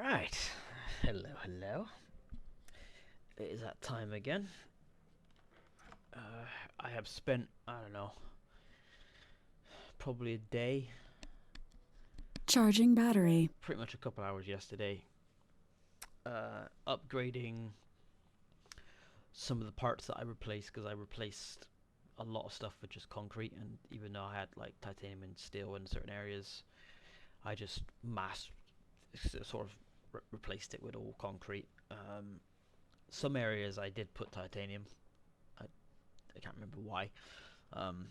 Right. Hello, hello. It is that time again. I have spent, I don't know, probably a day, Charging battery. pretty much a couple hours yesterday, upgrading some of the parts that I replaced, because I replaced a lot of stuff with just concrete, and even though I had like titanium and steel in certain areas, I just sort of replaced it with all concrete. Some areas I did put titanium. I can't remember why. Um,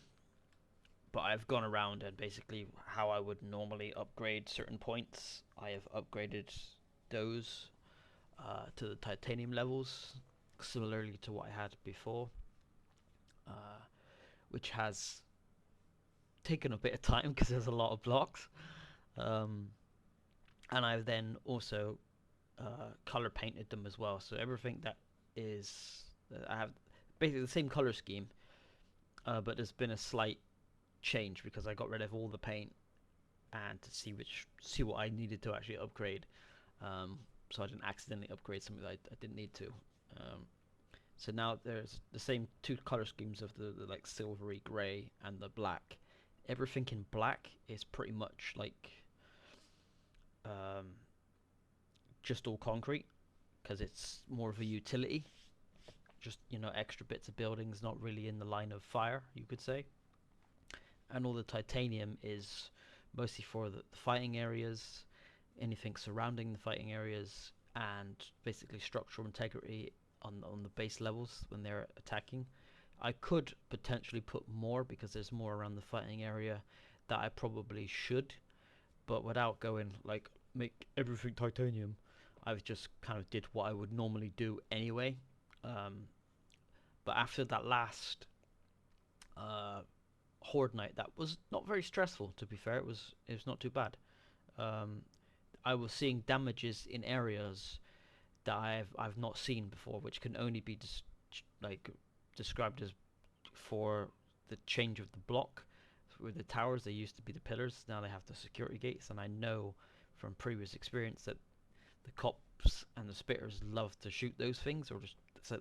but I've gone around and basically how I would normally upgrade certain points, I have upgraded those to the titanium levels, similarly to what I had before, uh, which has taken a bit of time because there's a lot of blocks. Um, and I've then also color painted them as well. So everything that is, I have basically the same color scheme, but there's been a slight change because I got rid of all the paint and to see what I needed to actually upgrade. So I didn't accidentally upgrade something that I didn't need to. Um, so now there's the same two color schemes of the like silvery gray and the black. Everything in black is pretty much like um, just all concrete because it's more of a utility. Just extra bits of buildings, not really in the line of fire, you could say. And all the titanium is mostly for the fighting areas, anything surrounding the fighting areas, and basically structural integrity on the base levels when they're attacking. I could potentially put more because there's more around the fighting area that I probably should, but without going like make everything titanium, I've just kind of did what I would normally do anyway. Um, but after that last uh, horde night, that was not very stressful. To be fair, it was not too bad. Um, I was seeing damages in areas that I've not seen before, which can only be like described as for the change of the block. With the towers, they used to be the pillars. Now they have the security gates, and I know from previous experience that the cops and the spitters love to shoot those things, or just so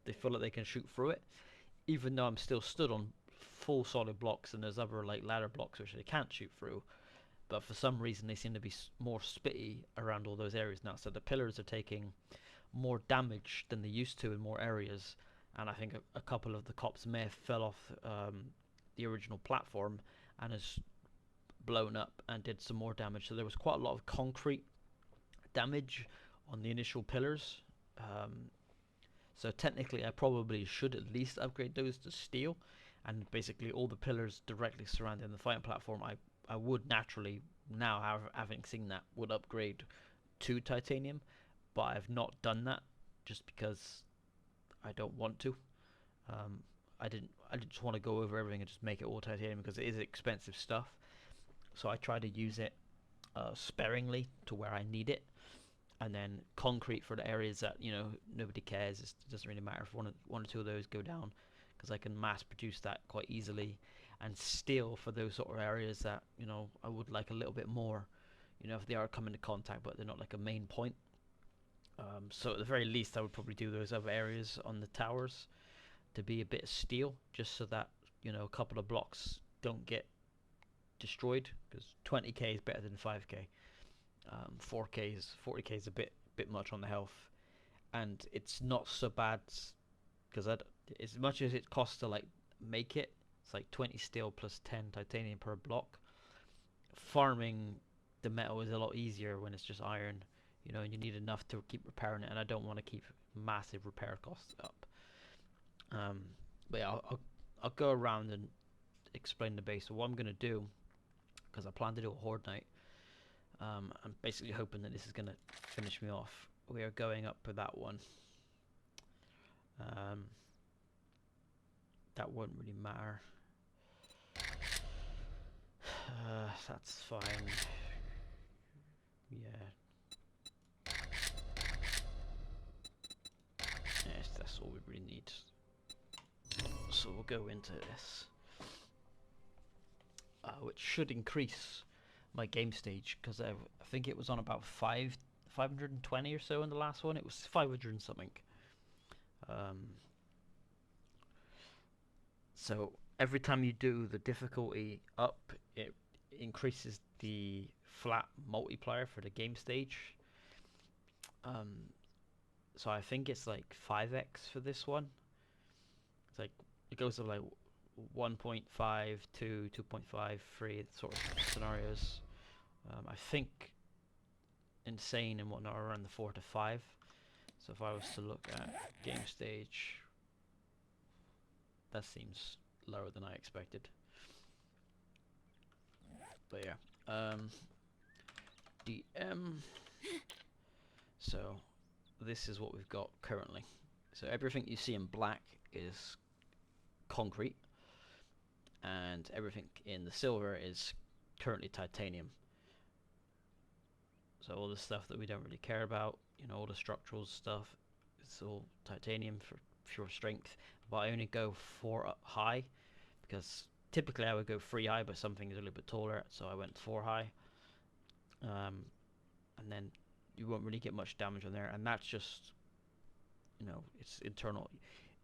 they feel like they can shoot through it. Even though I'm still stood on full solid blocks, and there's other like ladder blocks which they can't shoot through, but for some reason they seem to be more spitty around all those areas now. So the pillars are taking more damage than they used to in more areas, and I think a couple of the cops may have fell off the original platform and has blown up and did some more damage. So there was quite a lot of concrete damage on the initial pillars. So technically, I probably should at least upgrade those to steel, and basically all the pillars directly surrounding the fighting platform, I would naturally now having seen that would upgrade to titanium, but I've not done that just because I don't want to. Um, I didn't just want to go over everything and just make it all titanium because it is expensive stuff. So I try to use it sparingly to where I need it, and then concrete for the areas that nobody cares. It doesn't really matter if one or two of those go down because I can mass produce that quite easily, and steel for those sort of areas that I would like a little bit more. If they are coming to contact, but they're not like a main point. So at the very least, I would probably do those other areas on the towers to be a bit of steel, just so that a couple of blocks don't get destroyed. Because 20k is better than 5k. 4k is 40k is a bit much on the health, and it's not so bad because as much as it costs to like make it, it's like 20 steel plus 10 titanium per block. Farming the metal is a lot easier when it's just iron, and you need enough to keep repairing it, and I don't want to keep massive repair costs up. Um, but yeah, I'll go around and explain the base. So what I'm gonna do, because I plan to do a horde night, I'm basically hoping that this is gonna finish me off. We are going up with that one. Um, that wouldn't really matter. That's fine. Yeah. Yes, that's all we really need. So we'll go into this, which should increase my game stage because I think it was on about 520 or so in the last one. It was 500 and something. So every time you do the difficulty up, it increases the flat multiplier for the game stage. So I think it's like 5x for this one. It's like it goes to like 1.5 to 2.5, 3 sort of scenarios. I think insane and whatnot around the 4 to 5. So if I was to look at game stage, that seems lower than I expected. But yeah, DM. So this is what we've got currently. So everything you see in black is concrete, and everything in the silver is currently titanium. So all the stuff that we don't really care about, you know, all the structural stuff, it's all titanium for pure strength. But I only go 4 up high, because typically I would go 3 high, but something is a little bit taller, so I went 4 high. And then you won't really get much damage on there, and that's just, you know, it's internal.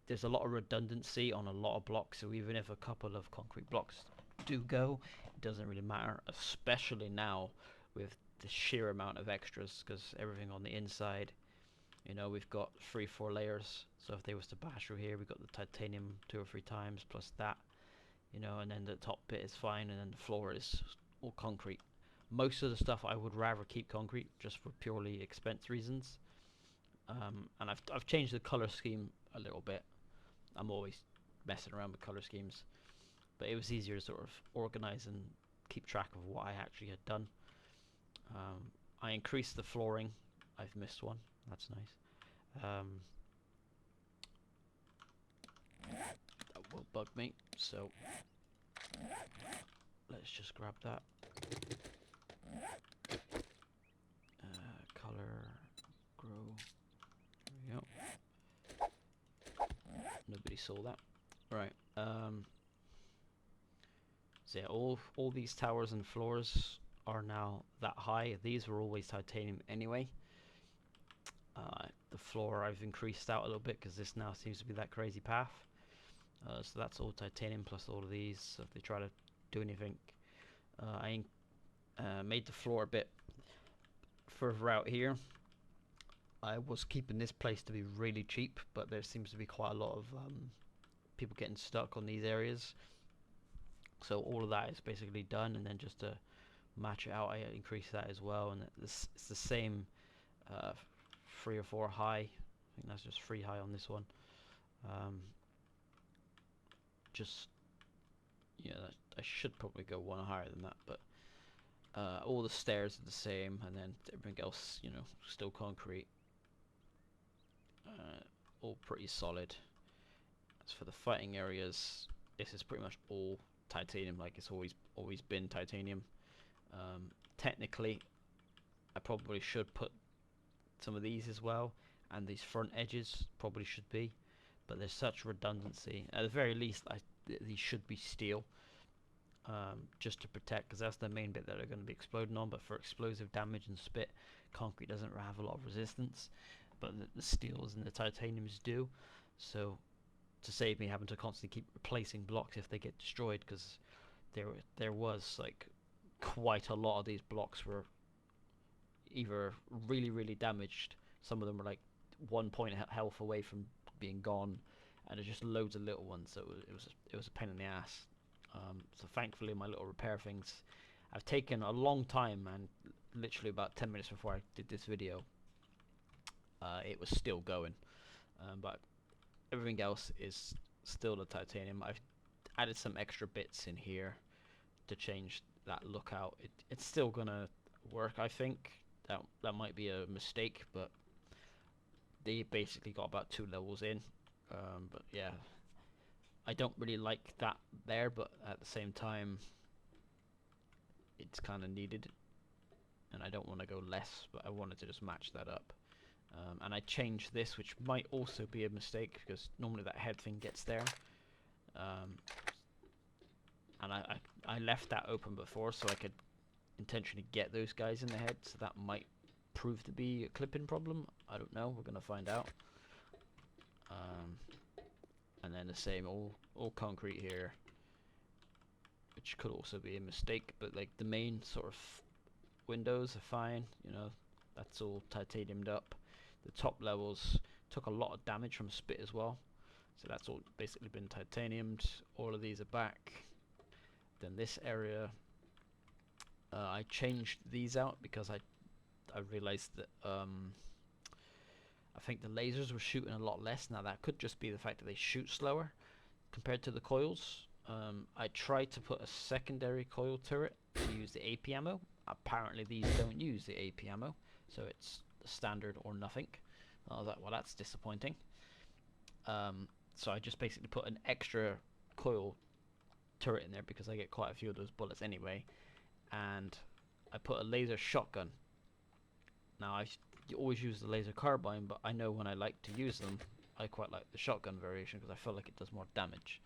There's a lot of redundancy on a lot of blocks, so even if a couple of concrete blocks do go, it doesn't really matter, especially now with the sheer amount of extras, because everything on the inside, you know, we've got 3-4 layers. So if they was to bash through here, we've got the titanium 2 or 3 times plus that, you know, and then the top bit is fine, and then the floor is all concrete. Most of the stuff I would rather keep concrete, just for purely expense reasons. And I've changed the color scheme a little bit. I'm always messing around with color schemes, but it was easier to sort of organize and keep track of what I actually had done. I increased the flooring. I've missed one. That's nice. That will bug me. So let's just grab that. Color, grow. There we go. Nobody saw that. Right. So yeah, all these towers and floors are now that high. These were always titanium anyway. The floor I've increased out a little bit because this now seems to be that crazy path. So that's all titanium plus all of these. So if they try to do anything, I made the floor a bit further out here. I was keeping this place to be really cheap, but there seems to be quite a lot of people getting stuck on these areas. So all of that is basically done, and then just to match it out, I increased that as well. And it's the same 3 or 4 high. I think that's just 3 high on this one. Just yeah, I should probably go 1 higher than that, but all the stairs are the same, and then everything else, you know, still concrete. All pretty solid. As for the fighting areas, this is pretty much all titanium, like it's always been titanium. Technically, I probably should put some of these as well, and these front edges probably should be, but there's such redundancy. At the very least, these should be steel, just to protect, because that's the main bit that are going to be exploding on. But for explosive damage and spit, concrete doesn't have a lot of resistance, but the steels and the titaniums do. So to save me having to constantly keep replacing blocks if they get destroyed, because there was like quite a lot of these blocks were either really damaged. Some of them were like 1 point health away from being gone, and there's just loads of little ones. So it was a pain in the ass. So thankfully my little repair things have taken a long time, and literally about 10 minutes before I did this video, it was still going. But everything else is still the titanium. I've added some extra bits in here to change that look out. It's still gonna work, I think. That might be a mistake, but they basically got about 2 levels in. But yeah, I don't really like that there, but at the same time, it's kind of needed, and I don't want to go less, but I wanted to just match that up. And I changed this, which might also be a mistake, because normally that head thing gets there. And I left that open before, so I could intentionally get those guys in the head, so that might prove to be a clipping problem. I don't know. We're gonna find out. And then the same, all concrete here, which could also be a mistake. But like the main sort of windows are fine. You know, that's all titaniumed up. The top levels took a lot of damage from spit as well, so that's all basically been titaniumed. All of these are back. Then this area, I changed these out because I realized that I think the lasers were shooting a lot less. Now that could just be the fact that they shoot slower compared to the coils. I tried to put a secondary coil turret to use the AP ammo. Apparently these don't use the AP ammo, so it's the standard or nothing. I was like, well, that's disappointing. So I just basically put an extra coil turret in there because I get quite a few of those bullets anyway, and I put a laser shotgun. Now you always use the laser carbine, but I know when I like to use them, I quite like the shotgun variation because I feel like it does more damage.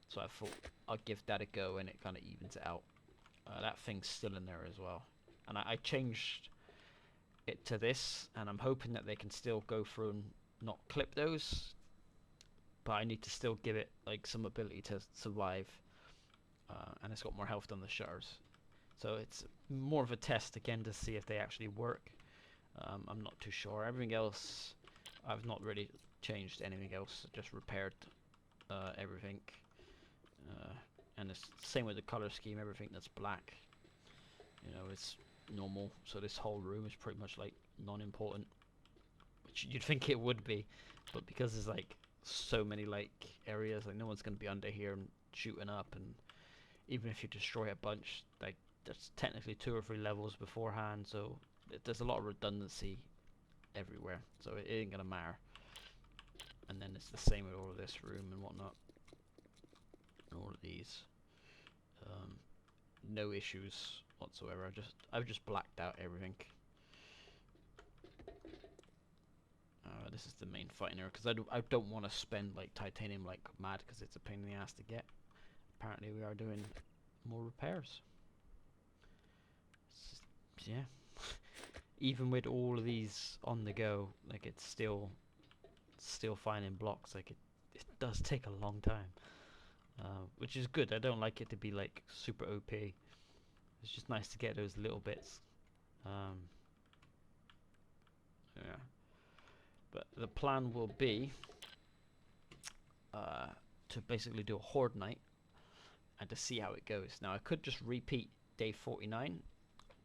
So I thought I'd give that a go, and it kind of evens it out. That thing's still in there as well, and I changed it to this, and I'm hoping that they can still go through and not clip those, but I need to still give it like some ability to survive, and it's got more health than the shutters, so it's more of a test again to see if they actually work. I'm not too sure. Everything else, I've not really changed anything else, just repaired everything, and it's the same with the color scheme. Everything that's black, you know, it's normal, so this whole room is pretty much like non-important, which you'd think it would be, but because there's like so many like areas, like no one's going to be under here and shooting up, and even if you destroy a bunch, like there's technically 2 or 3 levels beforehand, so there's a lot of redundancy everywhere, so it ain't gonna matter. And then it's the same with all of this room and whatnot, and all of these. No issues whatsoever. I've just blacked out everything. This is the main fighting area because I don't want to spend like titanium like mad because it's a pain in the ass to get. Apparently we are doing more repairs. Yeah. Even with all of these on the go, like it's still finding blocks. Like it does take a long time, which is good. I don't like it to be like super OP. It's just nice to get those little bits. Yeah. But the plan will be to basically do a horde night and to see how it goes. Now I could just repeat day 49,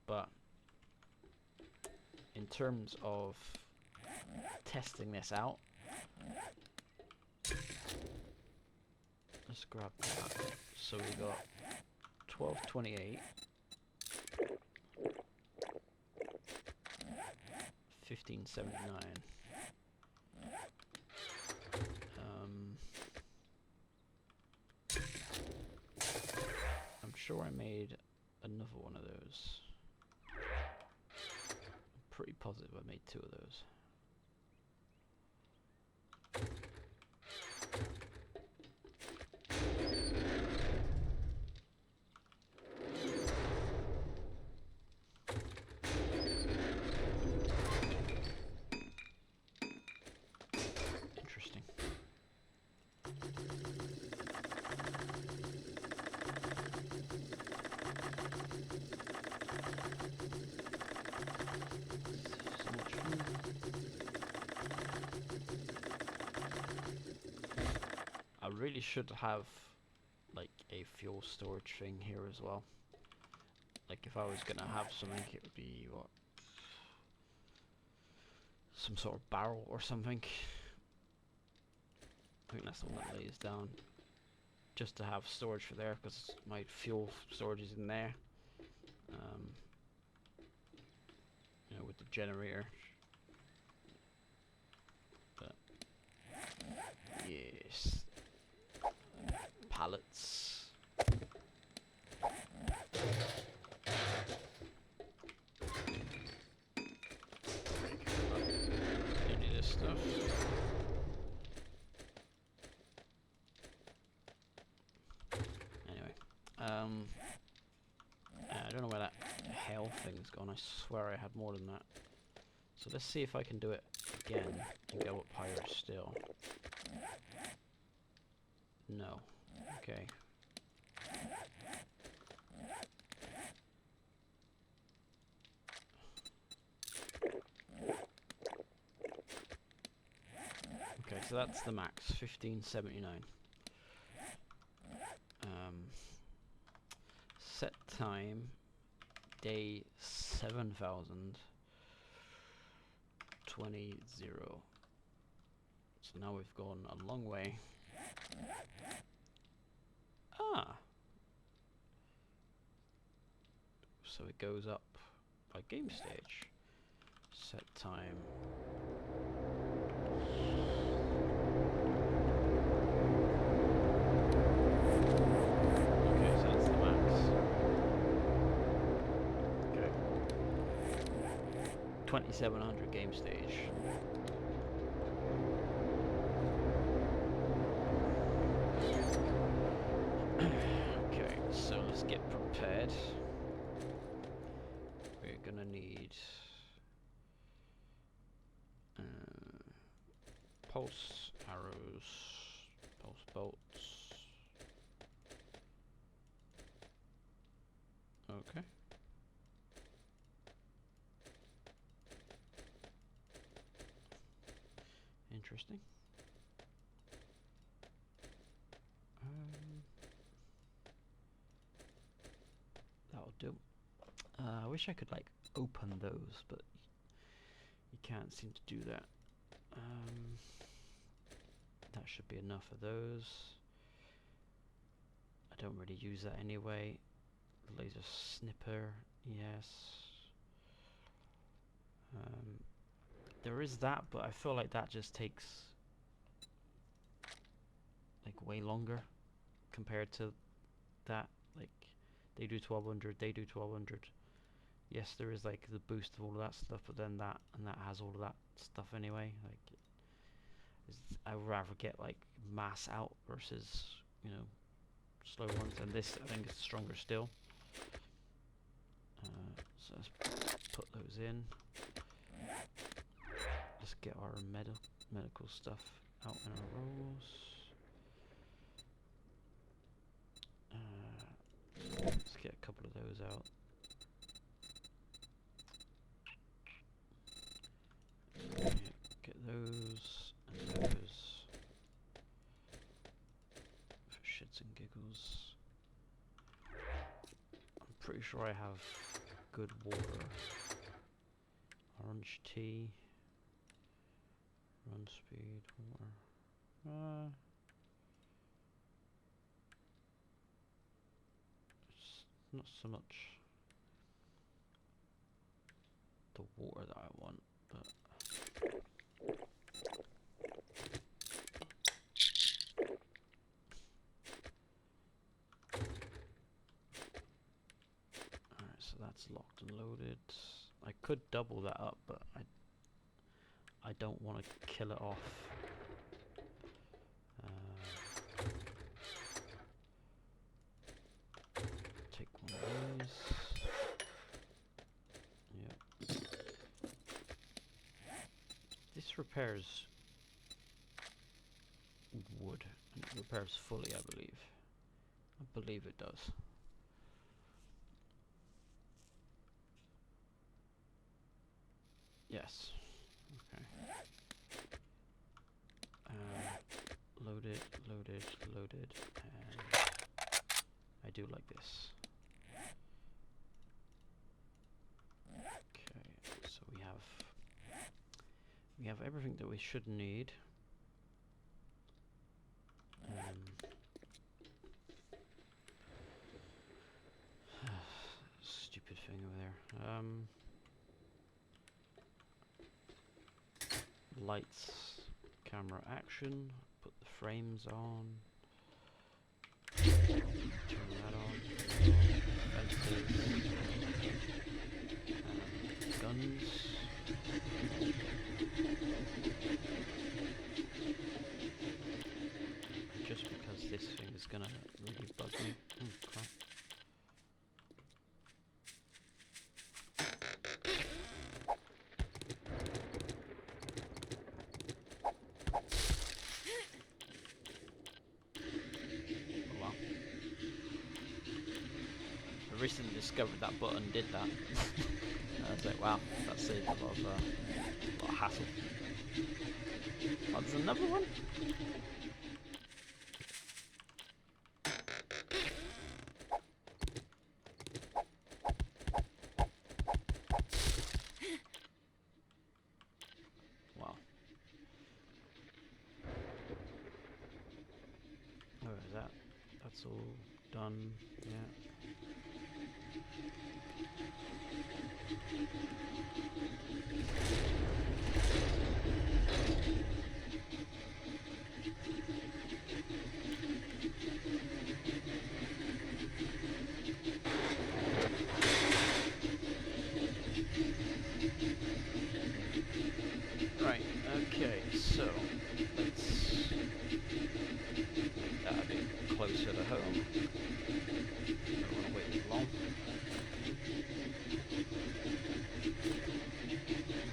but in terms of testing this out, let's grab that. So we got 1228, 1579. I'm sure I made another one of those. I'm pretty positive I made 2 of those. Interesting. So much food. I really should have like a fuel storage thing here as well. Like if I was gonna have something, it would be what? Some sort of barrel or something. I think that's the one that lays down. Just to have storage for there, because my fuel storage is in there. You know, with the generator. But yes, pallets. Any of this stuff. Anyway, I don't know where that hell thing's gone. I swear I had more than that. So let's see if I can do it again and go up higher still. No. Okay. Okay, so that's the max, 1579. Set time, day 7020. So now we've gone a long way. Ah! So it goes up by game stage. Set time. Okay, so that's the max. Okay. 2700 game stage. Okay, so let's get prepared. We're gonna need pulse arrows, pulse bolts. Okay. Interesting. That'll do. I wish I could like open those, but you can't seem to do that. That should be enough of those. I don't really use that anyway. Laser snipper, yes. There is that, but I feel like that just takes like way longer compared to that. Like they do 1200, they do 1200. Yes, there is like the boost of all of that stuff, but then that and that has all of that stuff anyway. Like I would rather get like mass out versus, you know, slow ones, and this I think is stronger still. So let's put those in. Let's get our medical stuff out in our rolls. Let's get a couple of those out. Get those and those for shits and giggles. I'm pretty sure I have good water. Orange tea. Run speed, water. It's not so much the water that I want, but alright, so that's locked and loaded. I could double that up, but I don't want to kill it off. Take one of these. Yep. This repairs wood, and it repairs fully, I believe. I believe it does. Yes. Okay. Loaded, loaded, loaded, and I do like this. Okay, so we have everything that we should need. Stupid thing over there. Lights, camera action, put the frames on, turn that on, fences, guns, just because this thing is gonna really bug me. Oh crap. recently discovered that button did that. And I was like, wow, that saved a lot of hassle. Oh, there's another one? Wow. Oh, is that? That's all done, yeah. Right, okay, so let's make that a bit closer to home. Don't want to wait too long.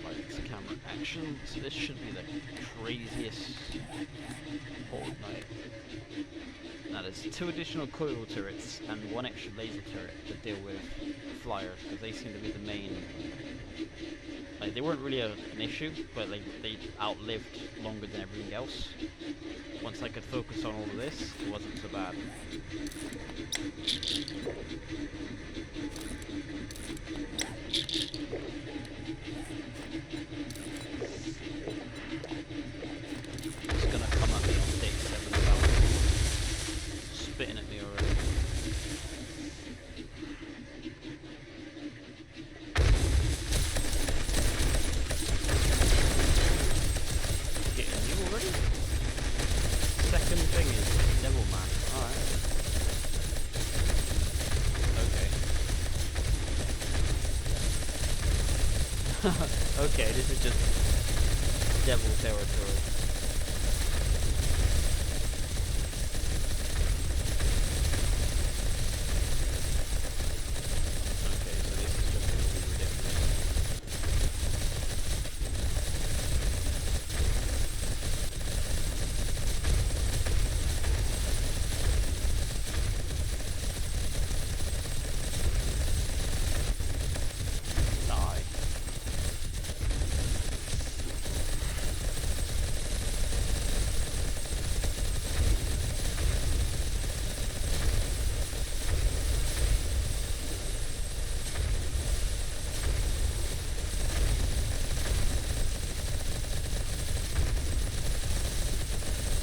Lights, camera, action. So this should be the craziest horde night. Now there's 2 additional coil turrets and 1 extra laser turret to deal with flyers, because they seem to be the main. Like, they weren't really an issue, but they outlived longer than everything else. Once I could focus on all of this, it wasn't so bad. It's gonna come at me on day 7 about spitting at me already. Getting you already? Second thing is Devil Man. Alright. Okay. Okay, this is just devil territory. Okay, so this is just going to be ridiculous. Die.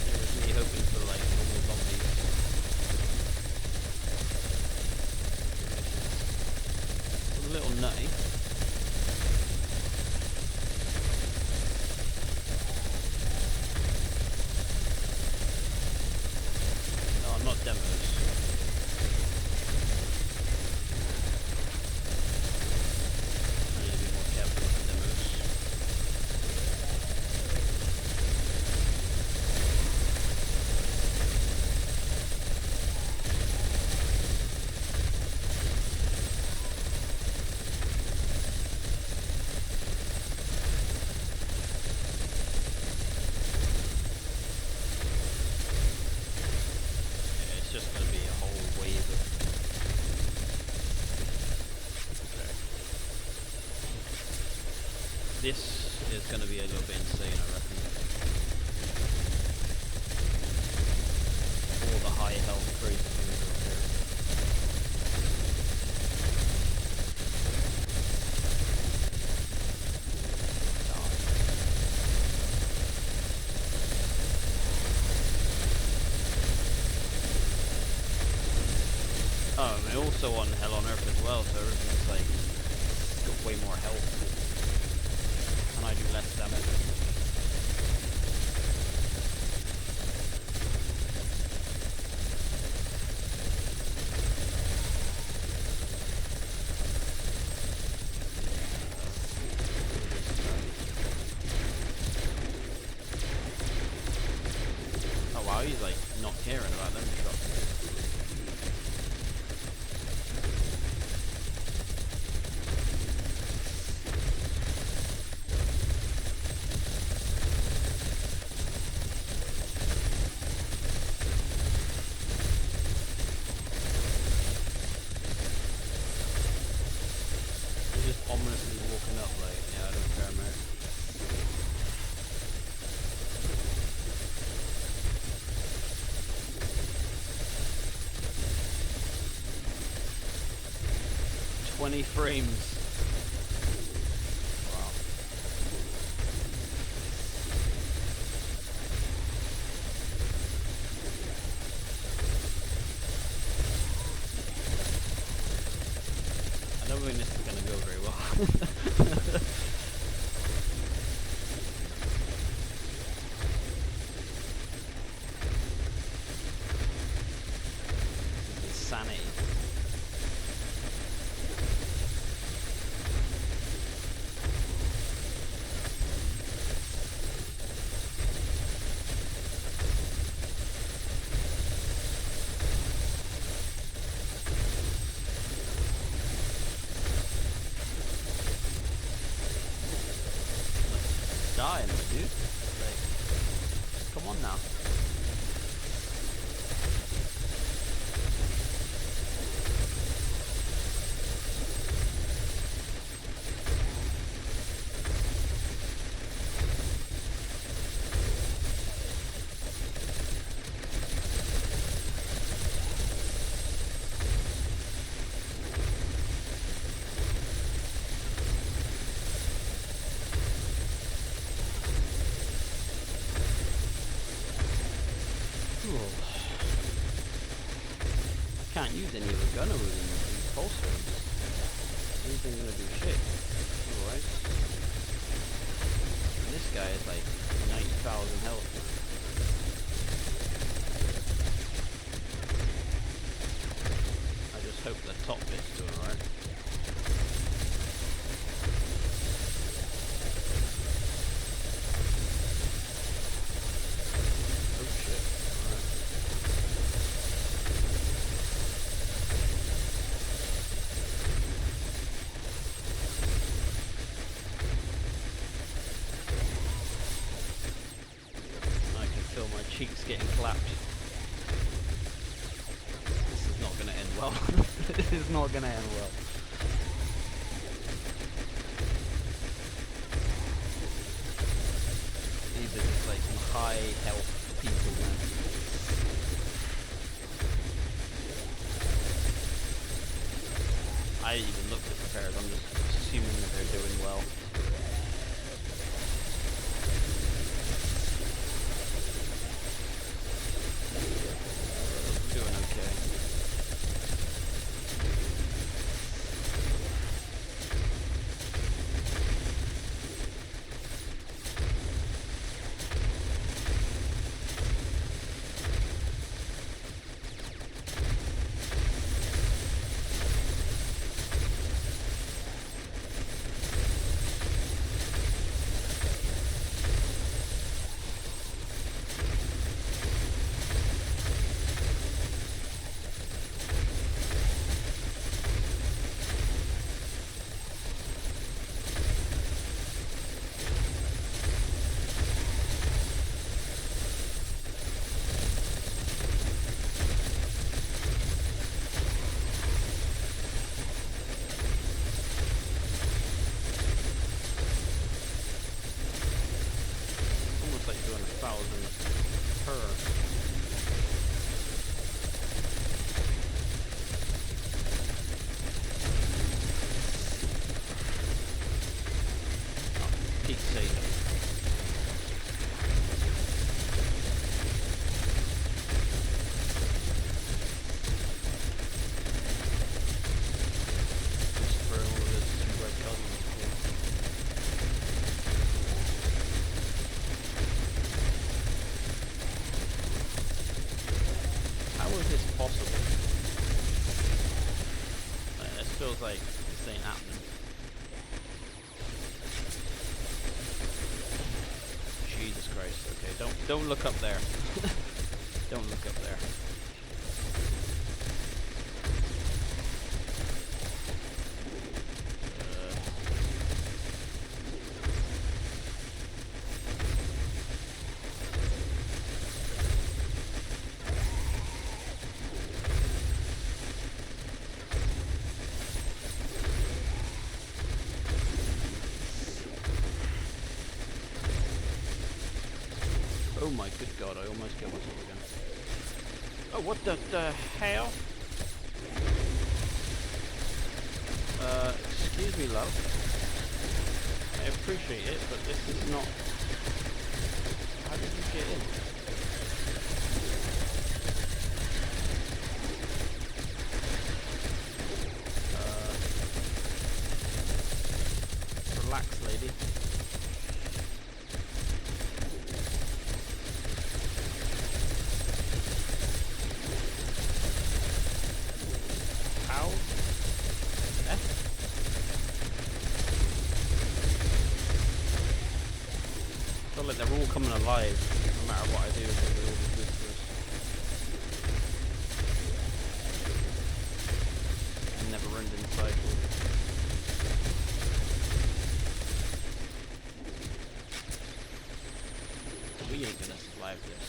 There was me hoping for like normal zombies. It's a little nutty. No, not demos. I need to be more careful with the demos. Yeah, it's just going to be a whole wave of. Okay. This is going to be a little bit insane, I reckon. All the high health crazy things over here. Oh, and also on Hell on Earth as well, so everything's like got way more health, and I do less damage. Oh wow, he's like not caring about them shots. 20 frames. Wow. I don't think this is going to go very well. Insanity. Dying, dude. Like, come on now. Can't use any of the gunner in these pulse frames. Anything gonna do shit. Alright. And this guy is like 90,000 health. I just hope the top bit's doing alright. Cheeks getting clapped. This is not going to end well. This is not going to end well. These are just like some high health people, man. I didn't even look at the pairs, I'm just assuming that they're doing well. Like this ain't happening. Jesus Christ. Okay, don't look up there. Don't look up there. Oh my good god, I almost killed myself again. Oh, what the hell? Excuse me, love. I appreciate it, but this is not... How did you get in? Relax, lady. How? I feel like they're all coming alive, no matter what I do with all these whispers. And never ending cycle. We ain't gonna survive this.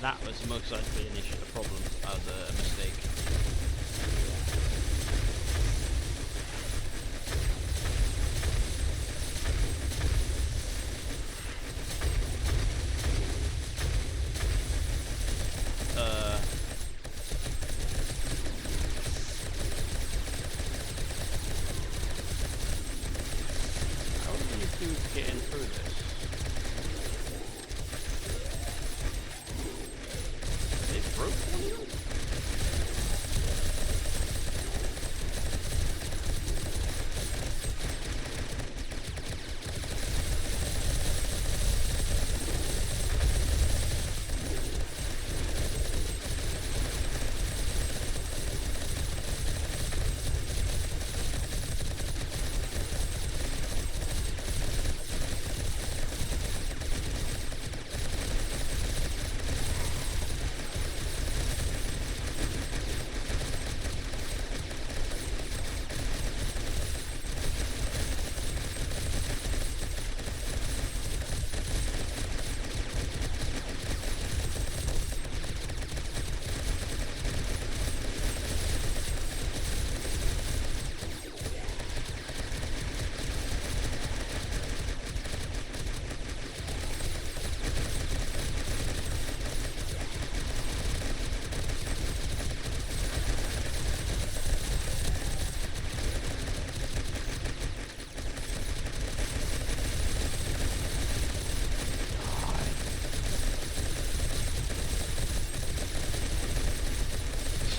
That was most likely an issue, a problem, a mistake. How are these dudes getting through this?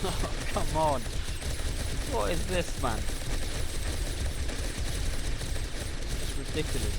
Oh, come on. What is this, man? It's ridiculous.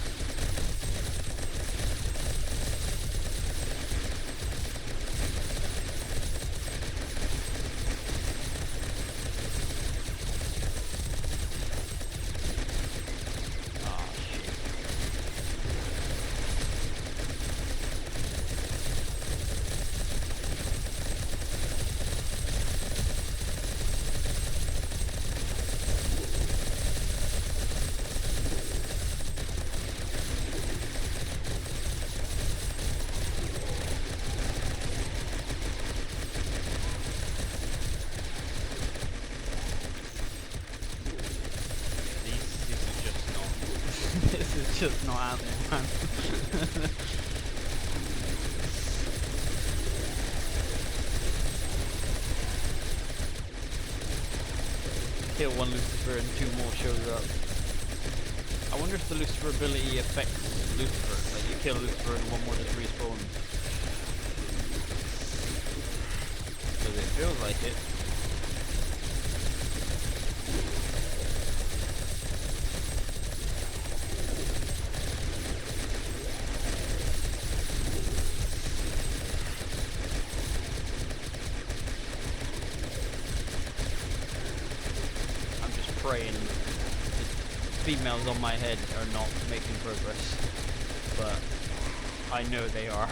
Just not happening, man. Kill one Lucifer and two more shows up. I wonder if the Lucifer ability affects Lucifer. Like you kill Lucifer and one more just respawns. Because it feels like it. Praying emails on my head are not making progress, but I know they are.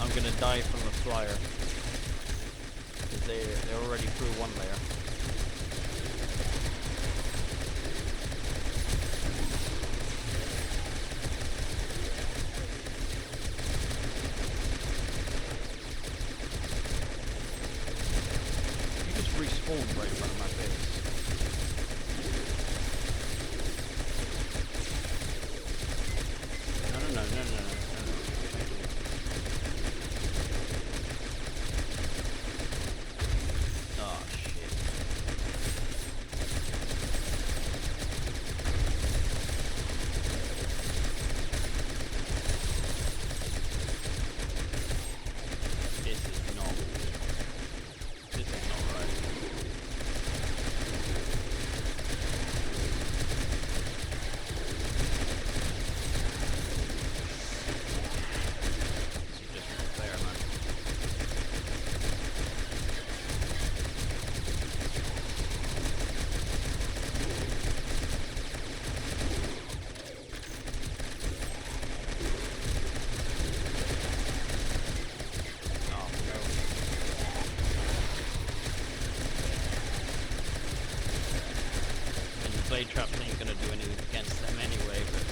I'm gonna die from a flyer, because they're already through one layer. You just respawned right in front of my face. No, no, no, no, no, no, no, no. Thank you. Oh, shit. This is not right. You just weren't there, man. Oh, no. And the blade traps ain't gonna do anything against them anyway, but...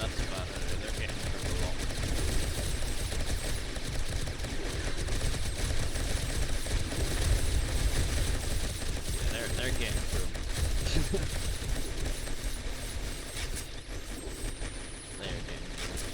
That's about it. They're getting through a lot. Yeah, they're getting through. They're getting through.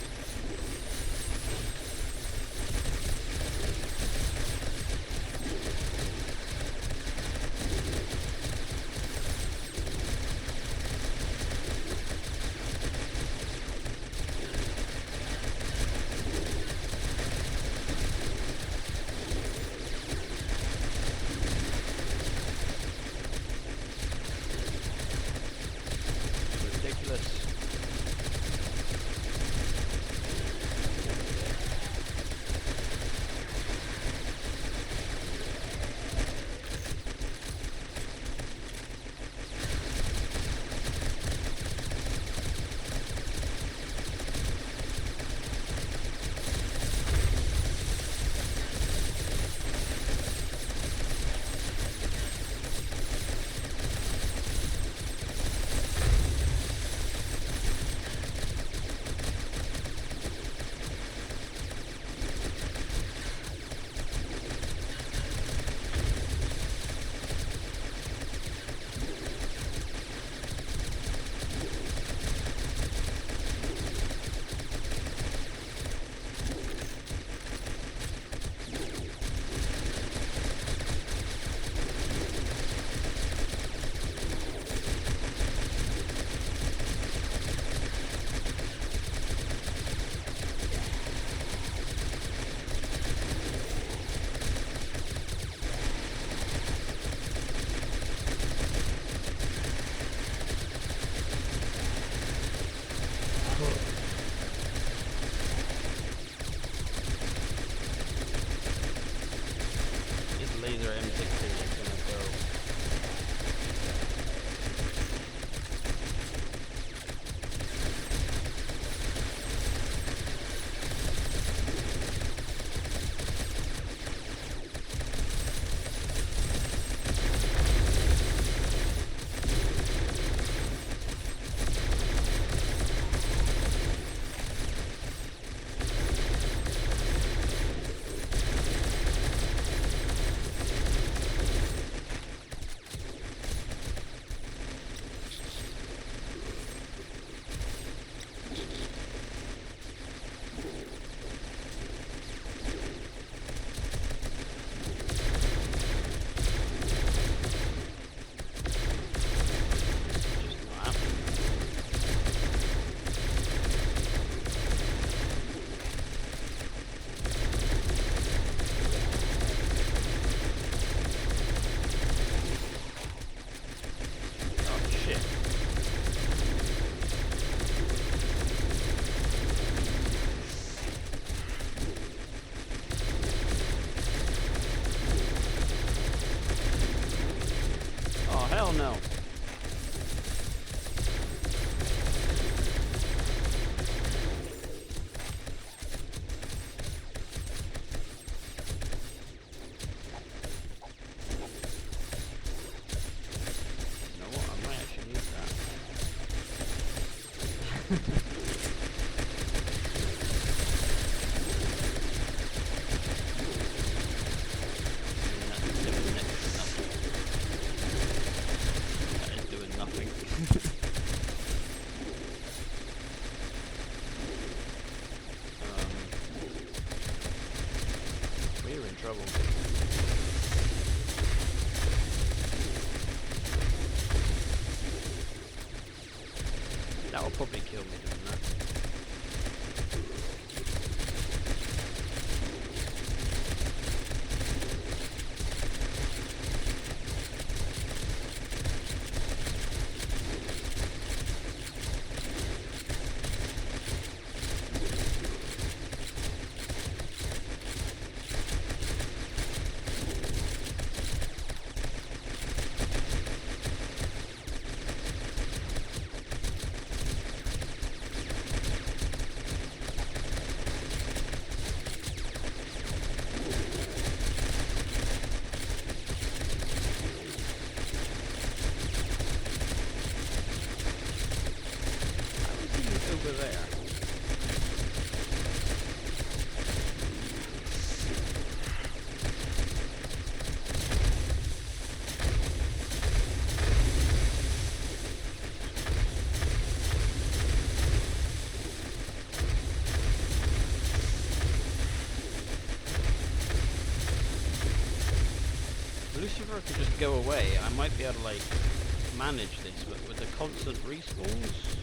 Hell no. You know what? I might actually need that. That is doing nothing. We're in trouble. That will probably kill me doing that. Over there. Lucifer could just go away. I might be able to like manage this, but with the constant respawns.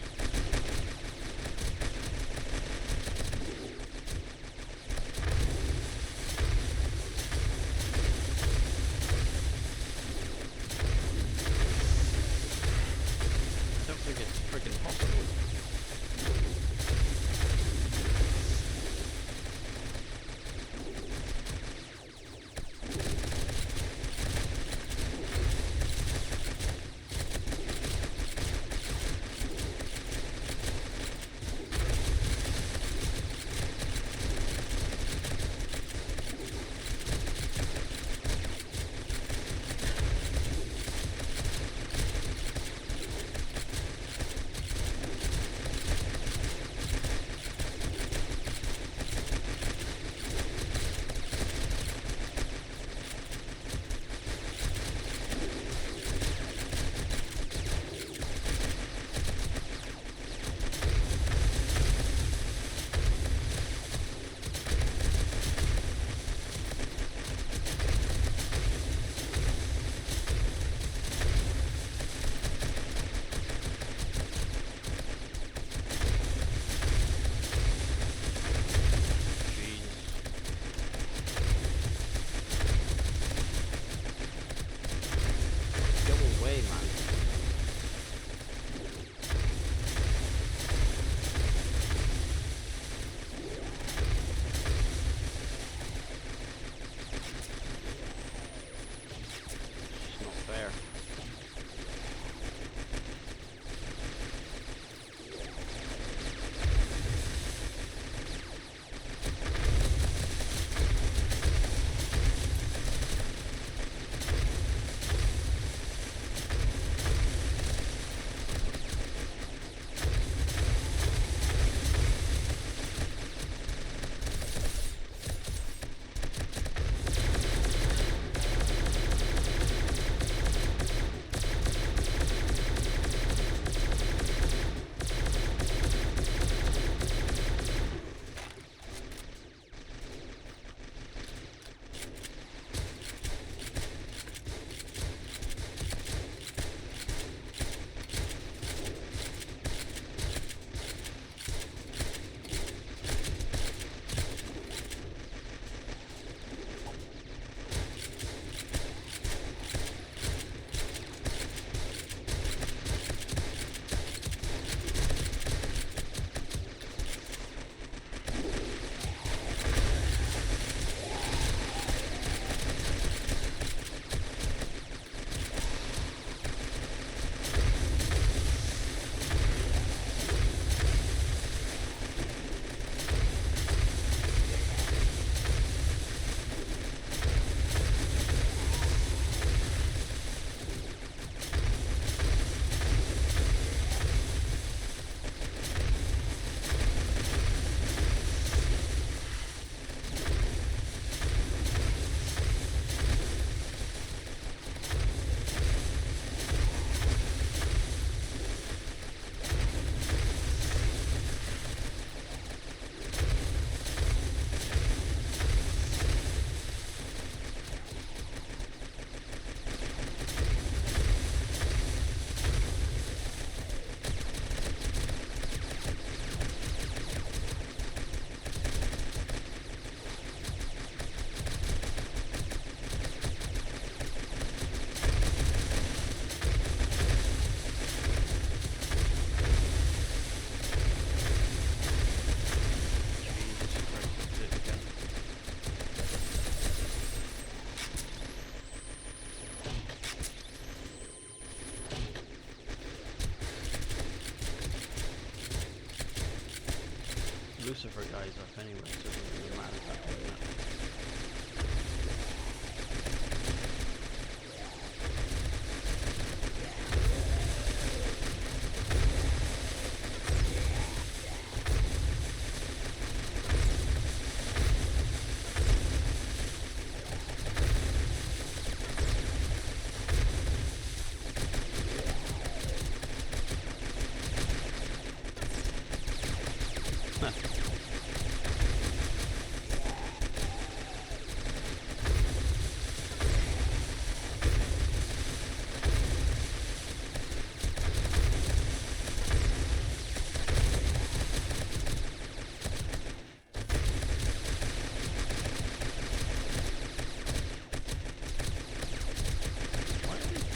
Lucifer guys up anyway, so it doesn't really matter about doing that.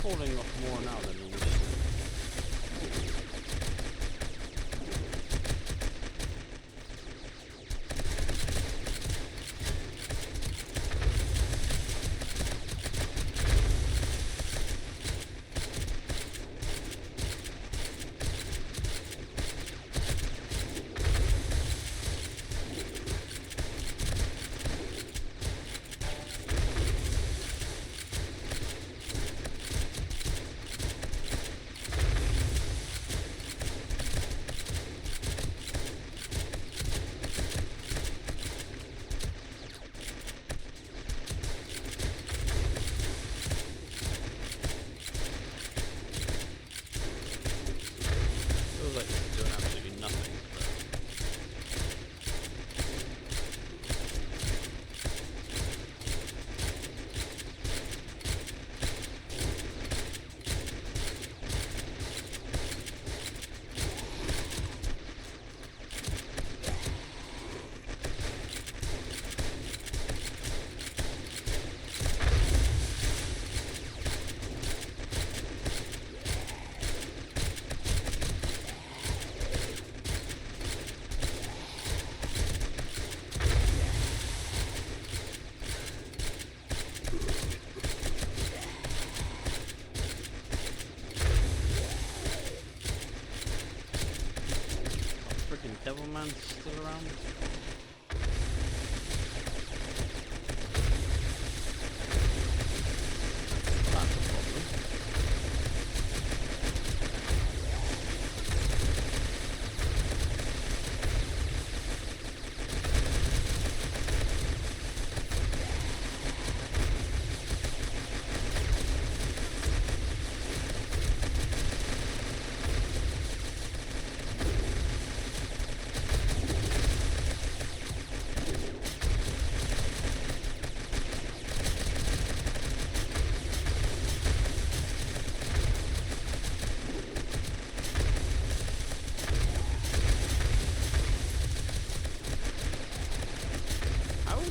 Falling off more now than they used to. Devilman's still around? That's a problem.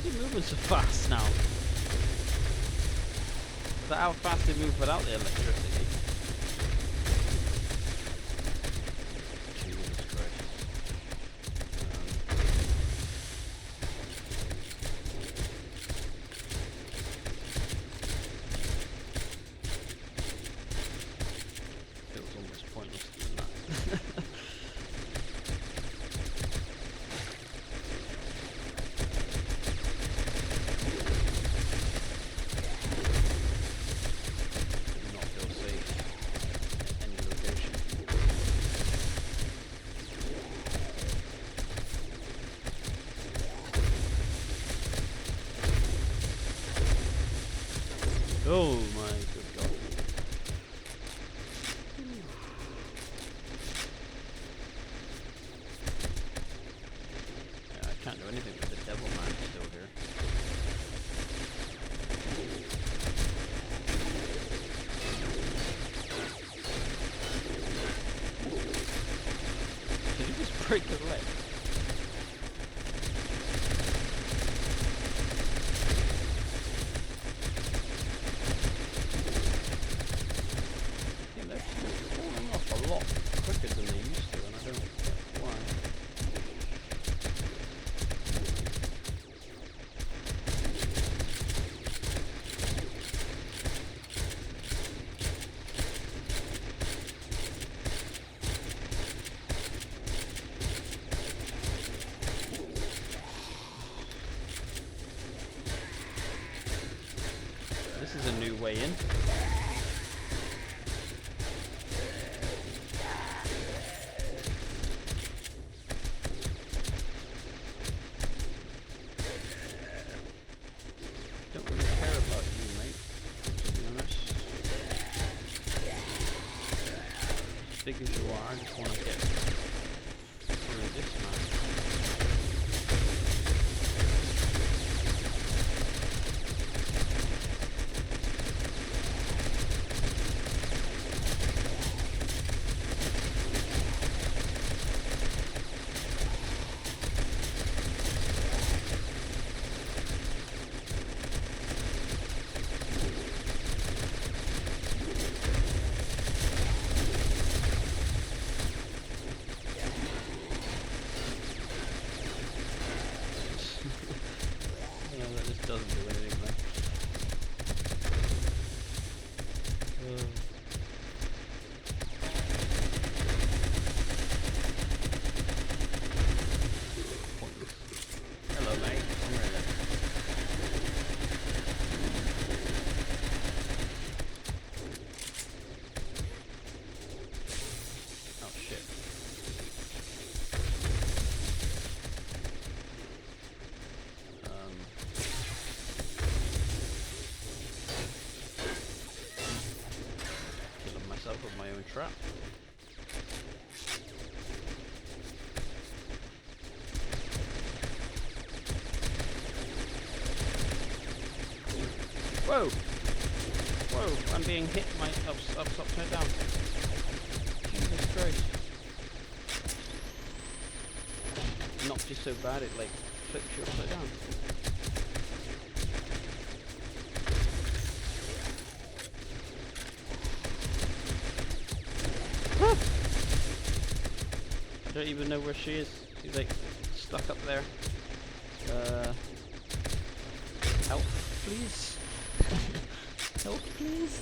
Moving so fast now. Is that how fast they move without the electricity? Jesus Christ. Feels almost pointless doing that. Oh my good God. Yeah, I can't do anything with the devil man still here. Did he just break his leg? new way in. Don't really care about you, mate, to be honest. As big as you are, I just want to get through this man. Doesn't do anything, man. Hello, mate. I'm ready. Oh shit. With my own trap. Whoa! Whoa! I'm being hit. My upside down. Jesus Christ! Knocked you so bad it like flips you upside down. I don't even know where she is. She's like stuck up there. Help, please. Help, please.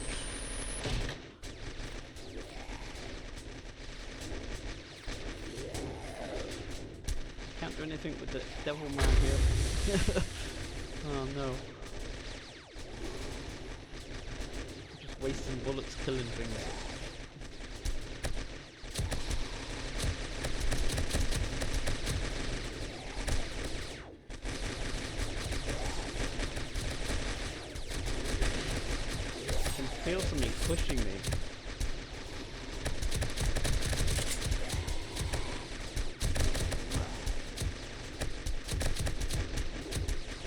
Can't do anything with the devil man here. Oh no. Just wasting bullets killing things. I feel something pushing me.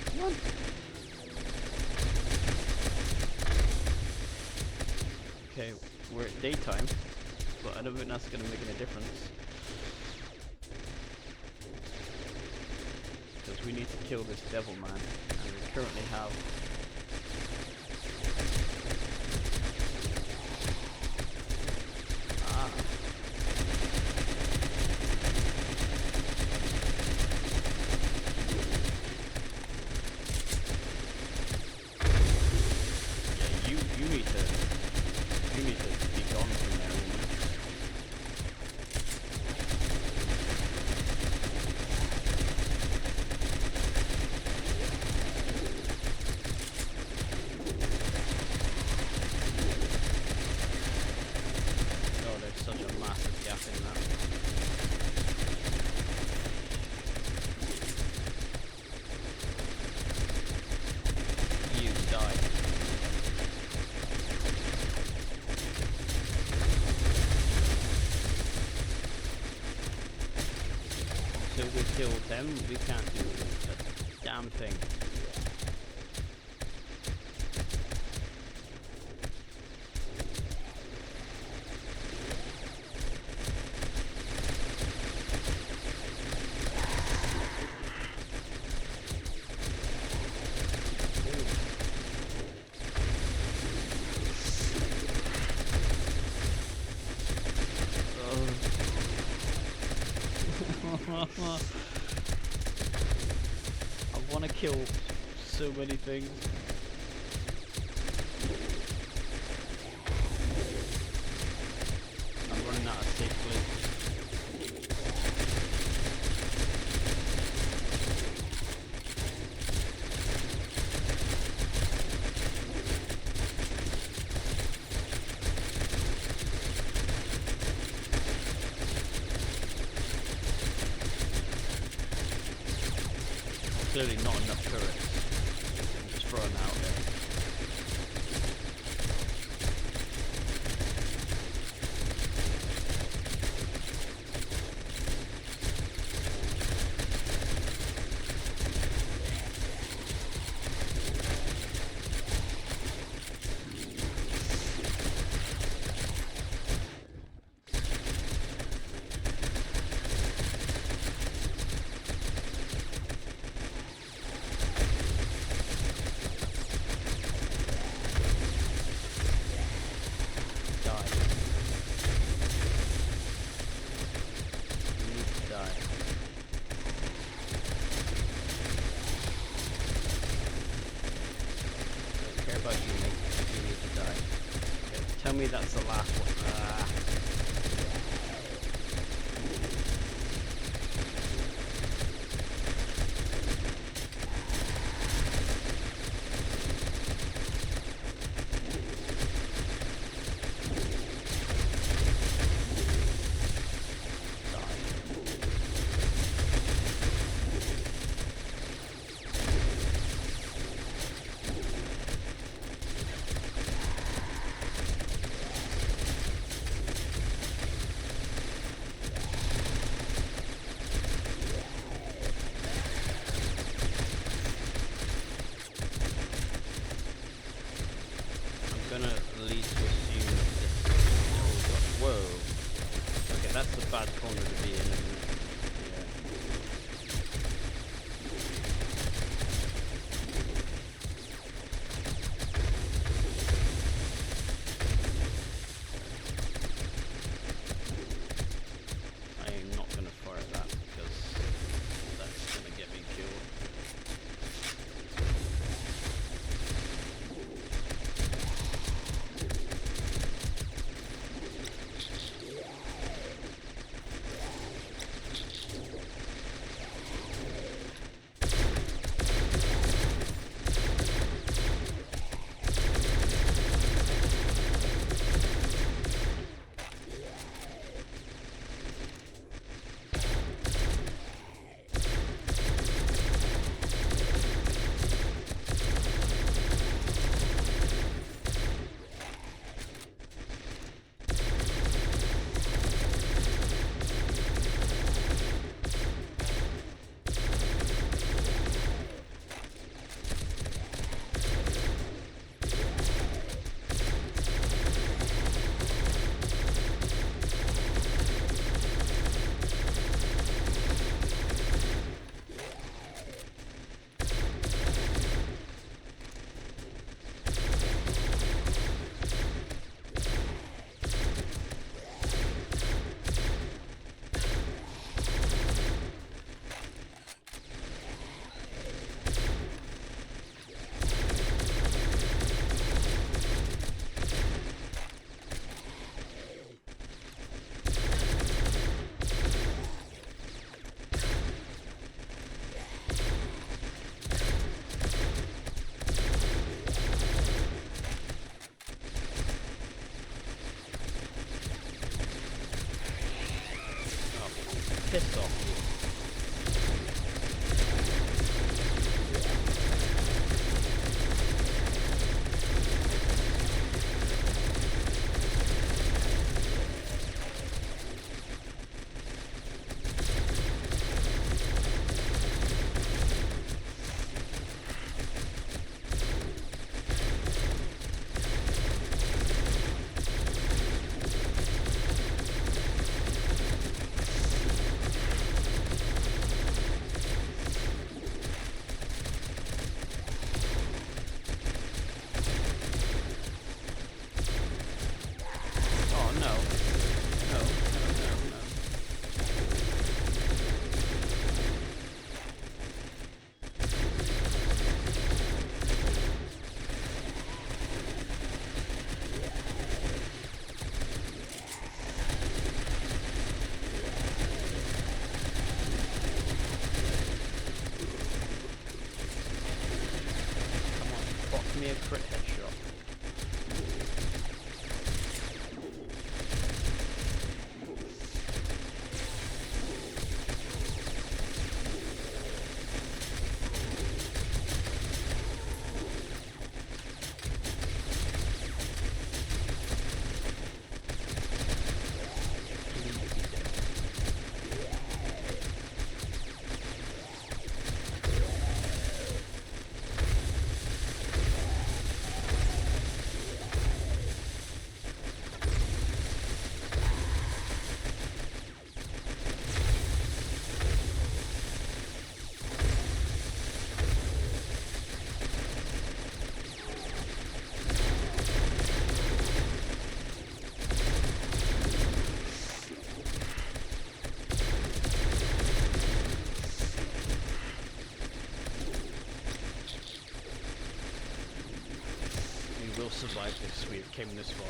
Come on. Okay, we're at daytime, but I don't think that's going to make any difference. Because we need to kill this devil man, and we currently have you need to be gone from there. Oh, there's such a massive gap in that. You die. Until we kill them, we can't do a damn thing. I want to kill so many things. I'm running out of safely. clearly not enough turrets. I'm just throwing it out there. Tell me that's the last one. Gonna at least assume that this. Oh god, whoa. Okay, that's a bad corner to be in, isn't it? Yeah. I am not gonna fire that because that's gonna get me killed. Pissed off. survive this. We've came this far.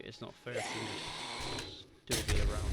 It's not fair to still be around.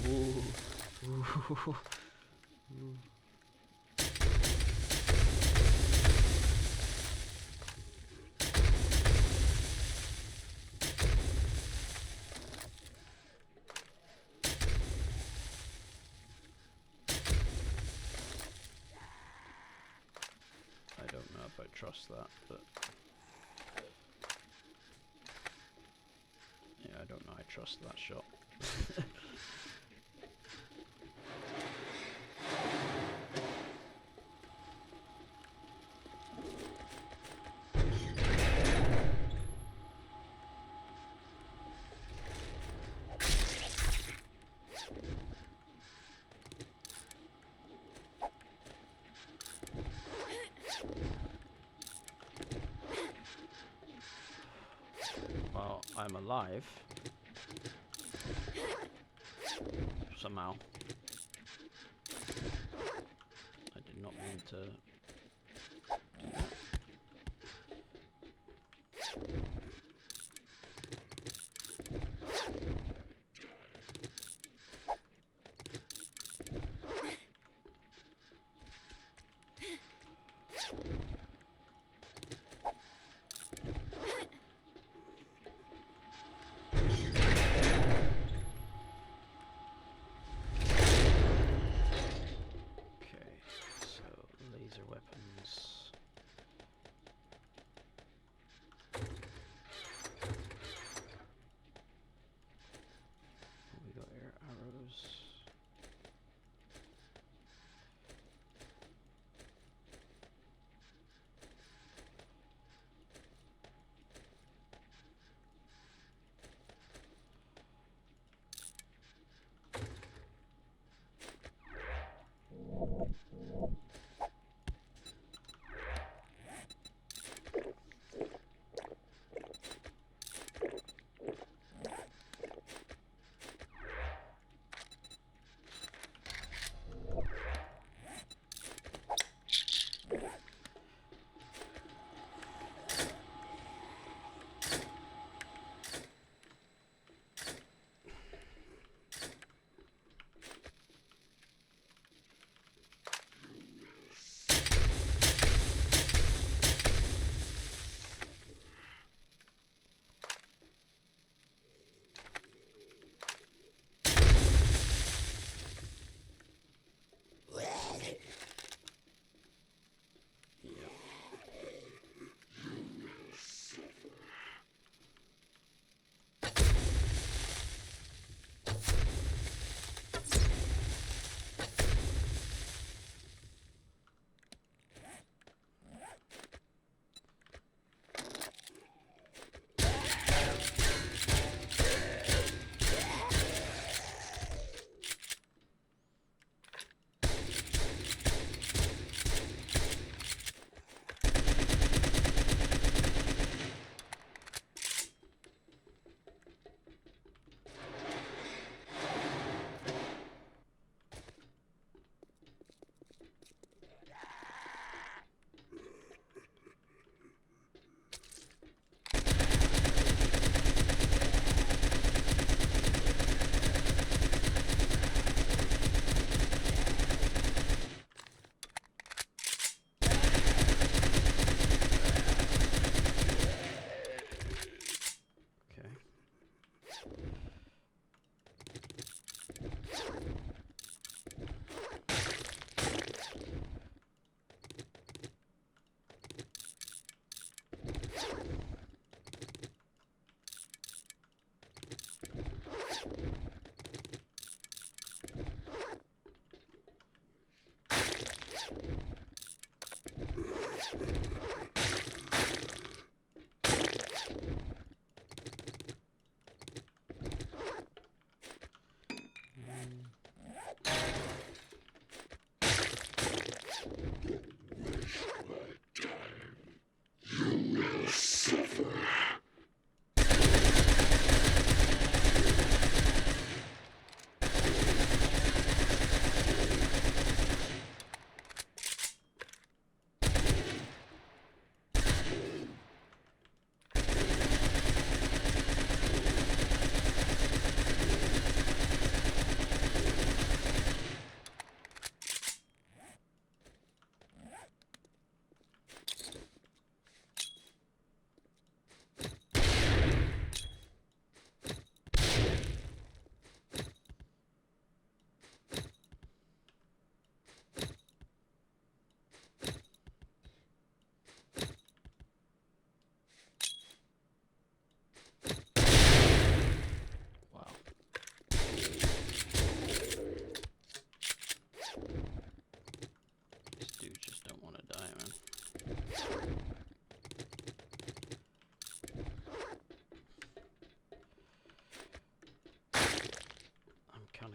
Ooh. I don't know if I trust that, but yeah, I don't know I trust that shot. I'm alive. Somehow. I did not mean to do that.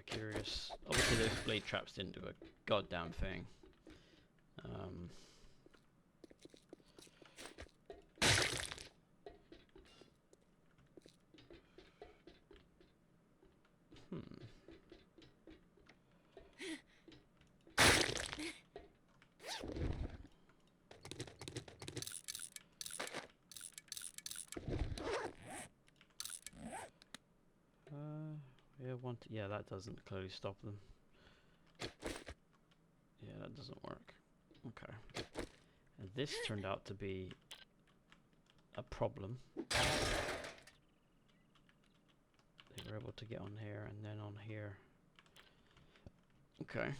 Curious. Obviously those blade traps didn't do a goddamn thing. want to, yeah, that doesn't clearly stop them. Yeah, that doesn't work. Okay. And this turned out to be a problem. They were able to get on here and then on here. Okay.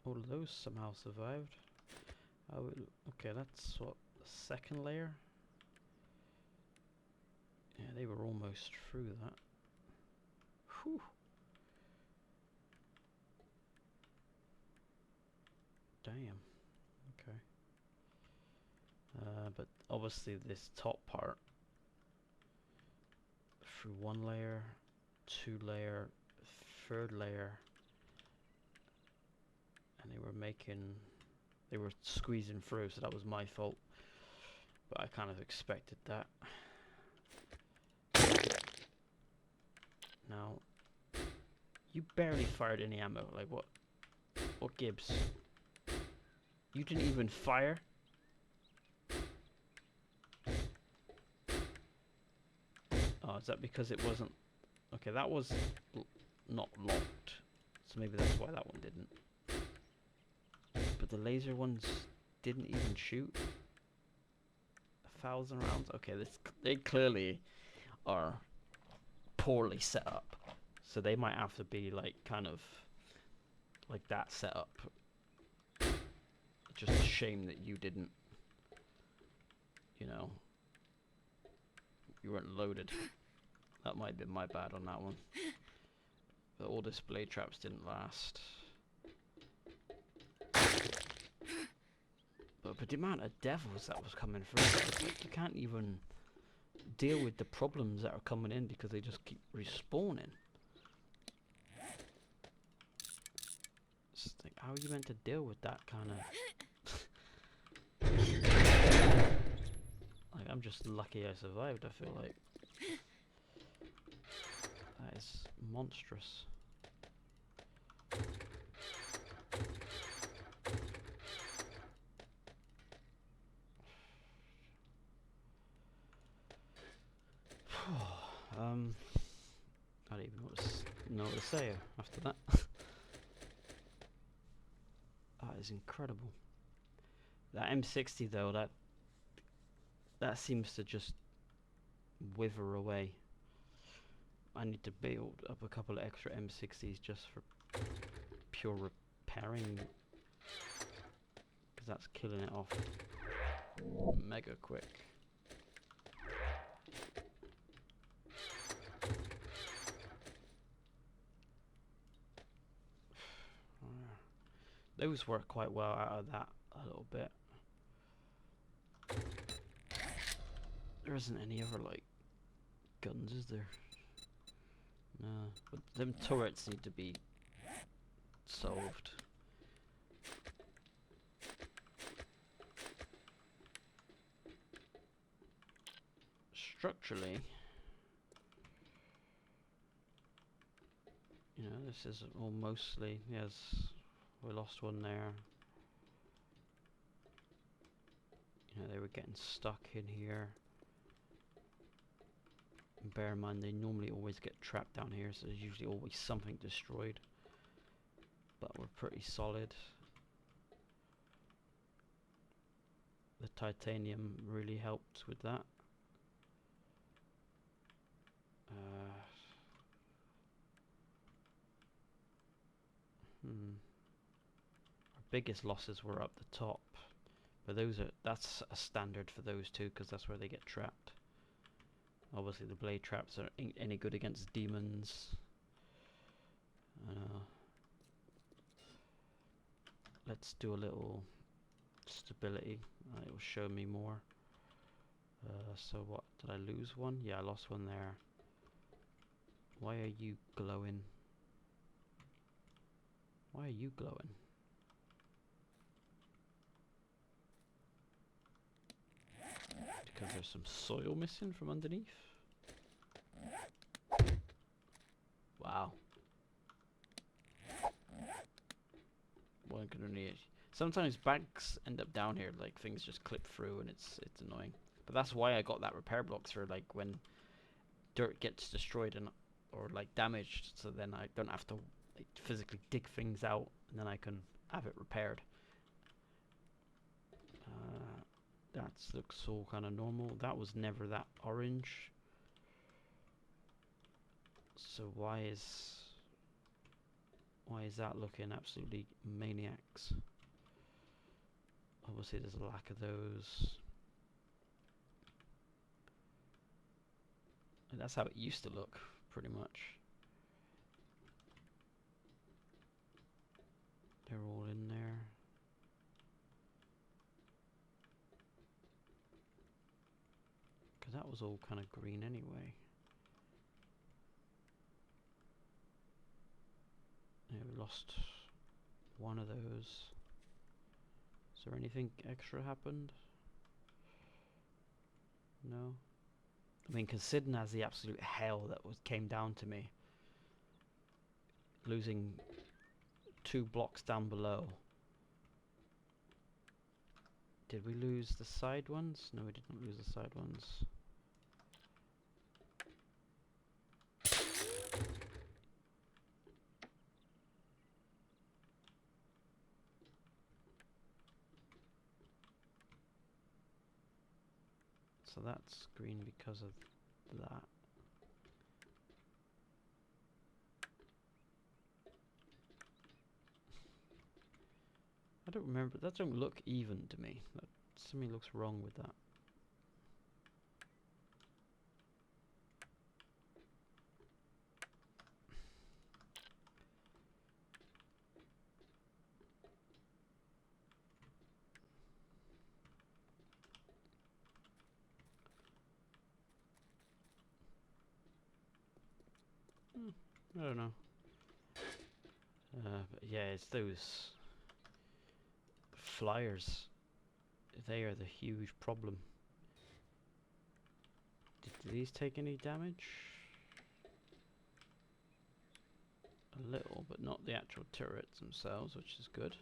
All of those somehow survived. Okay, that's what, the second layer? Yeah, they were almost through that. Whew. Damn. Okay. But obviously this top part, through one layer, two layer, third layer, and they were squeezing through, so that was my fault. But I kind of expected that. Now, you barely fired any ammo. Like what? What gives? You didn't even fire? Oh, is that because it wasn't? Okay, that was not locked. So maybe that's why that one didn't. But the laser ones didn't even shoot 1,000 rounds. Okay, they clearly are poorly set up. So they might have to be like kind of like that set up. Just a shame that you didn't, you know, you weren't loaded. That might have been my bad on that one. But all display traps didn't last. But the amount of devils that was coming through, you can't even deal with the problems that are coming in because they just keep respawning. It's like, how are you meant to deal with that kind of... Like, I'm just lucky I survived, I feel like. That is monstrous. I don't even know what to say after that. That is incredible. That M60 though, that seems to just wither away. I need to build up a couple of extra M60s just for pure repairing, because that's killing it off mega quick. Those work quite well out of that a little bit. There isn't any other like guns, is there? No, but them turrets need to be solved. Structurally, you know, this is all mostly, yes, we lost one there. You know, they were getting stuck in here. Bear in mind, they normally always get trapped down here, so there's usually always something destroyed. But we're pretty solid. The titanium really helped with that. Our biggest losses were up the top, but that's a standard for those two because that's where they get trapped. Obviously the blade traps are any good against demons. Let's do a little stability. It will show me more. So what, did I lose one? Yeah, I lost one there. Why are you glowing? Why are you glowing? Because there's some soil missing from underneath? Wow. One can only Sometimes banks end up down here, like things just clip through, and it's annoying. But that's why I got that repair blocks for like when dirt gets destroyed and or like damaged, so then I don't have to like physically dig things out, and then I can have it repaired. That looks all kind of normal. That was never that orange. So why is that looking absolutely maniacs? Obviously there's a lack of those. And that's how it used to look, pretty much. They're all in there. Because that was all kind of green anyway. Yeah, we lost one of those. Is there anything extra happened? No. I mean, considering as the absolute hell that came down to me, losing 2 blocks down below. Did we lose the side ones? No, we didn't lose the side ones. So that's green because of that. I don't remember. That don't look even to me. Something looks wrong with that. I don't know. But yeah, it's those flyers. They are the huge problem. Did these take any damage? A little, but not the actual turrets themselves, which is good.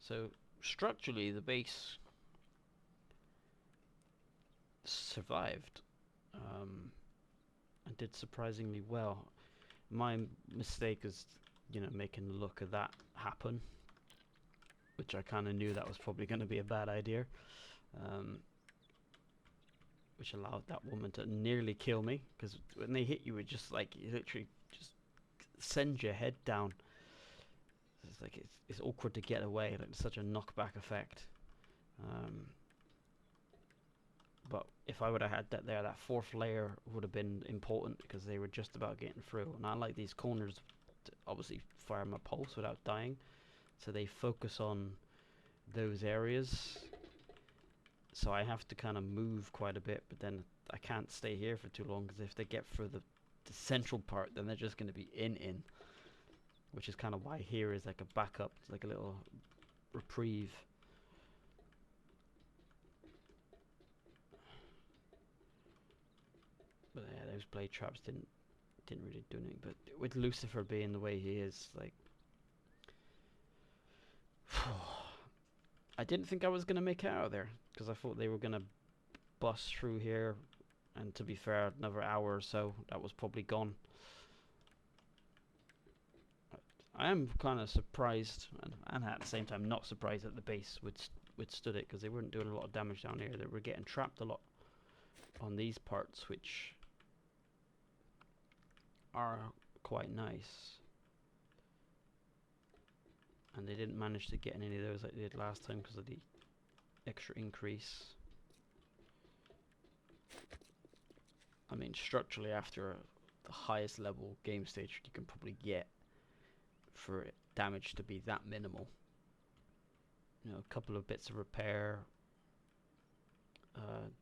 So structurally, the base survived and did surprisingly well. My mistake is, making the look of that happen, which I kind of knew that was probably going to be a bad idea, which allowed that woman to nearly kill me, because when they hit you, it just like you literally just send your head down. It's like it's awkward to get away. Like it's such a knockback effect. But if I would have had that there, that fourth layer would have been important because they were just about getting through. And I like these corners to obviously fire my pulse without dying. So they focus on those areas. So I have to kind of move quite a bit, but then I can't stay here for too long because if they get through the central part, then they're just going to be in. Which is kind of why here is like a backup. It's like a little reprieve. But yeah, those blade traps didn't really do anything. But with Lucifer being the way he is, like, I didn't think I was gonna make it out of there because I thought they were gonna bust through here, and to be fair, another hour or so, that was probably gone. I am kind of surprised, and at the same time not surprised that the base withstood it, because they weren't doing a lot of damage down here. They were getting trapped a lot on these parts, which are quite nice, and they didn't manage to get any of those like they did last time because of the extra increase. I mean, structurally, after the highest level game stage you can probably get for damage to be that minimal, a couple of bits of repair,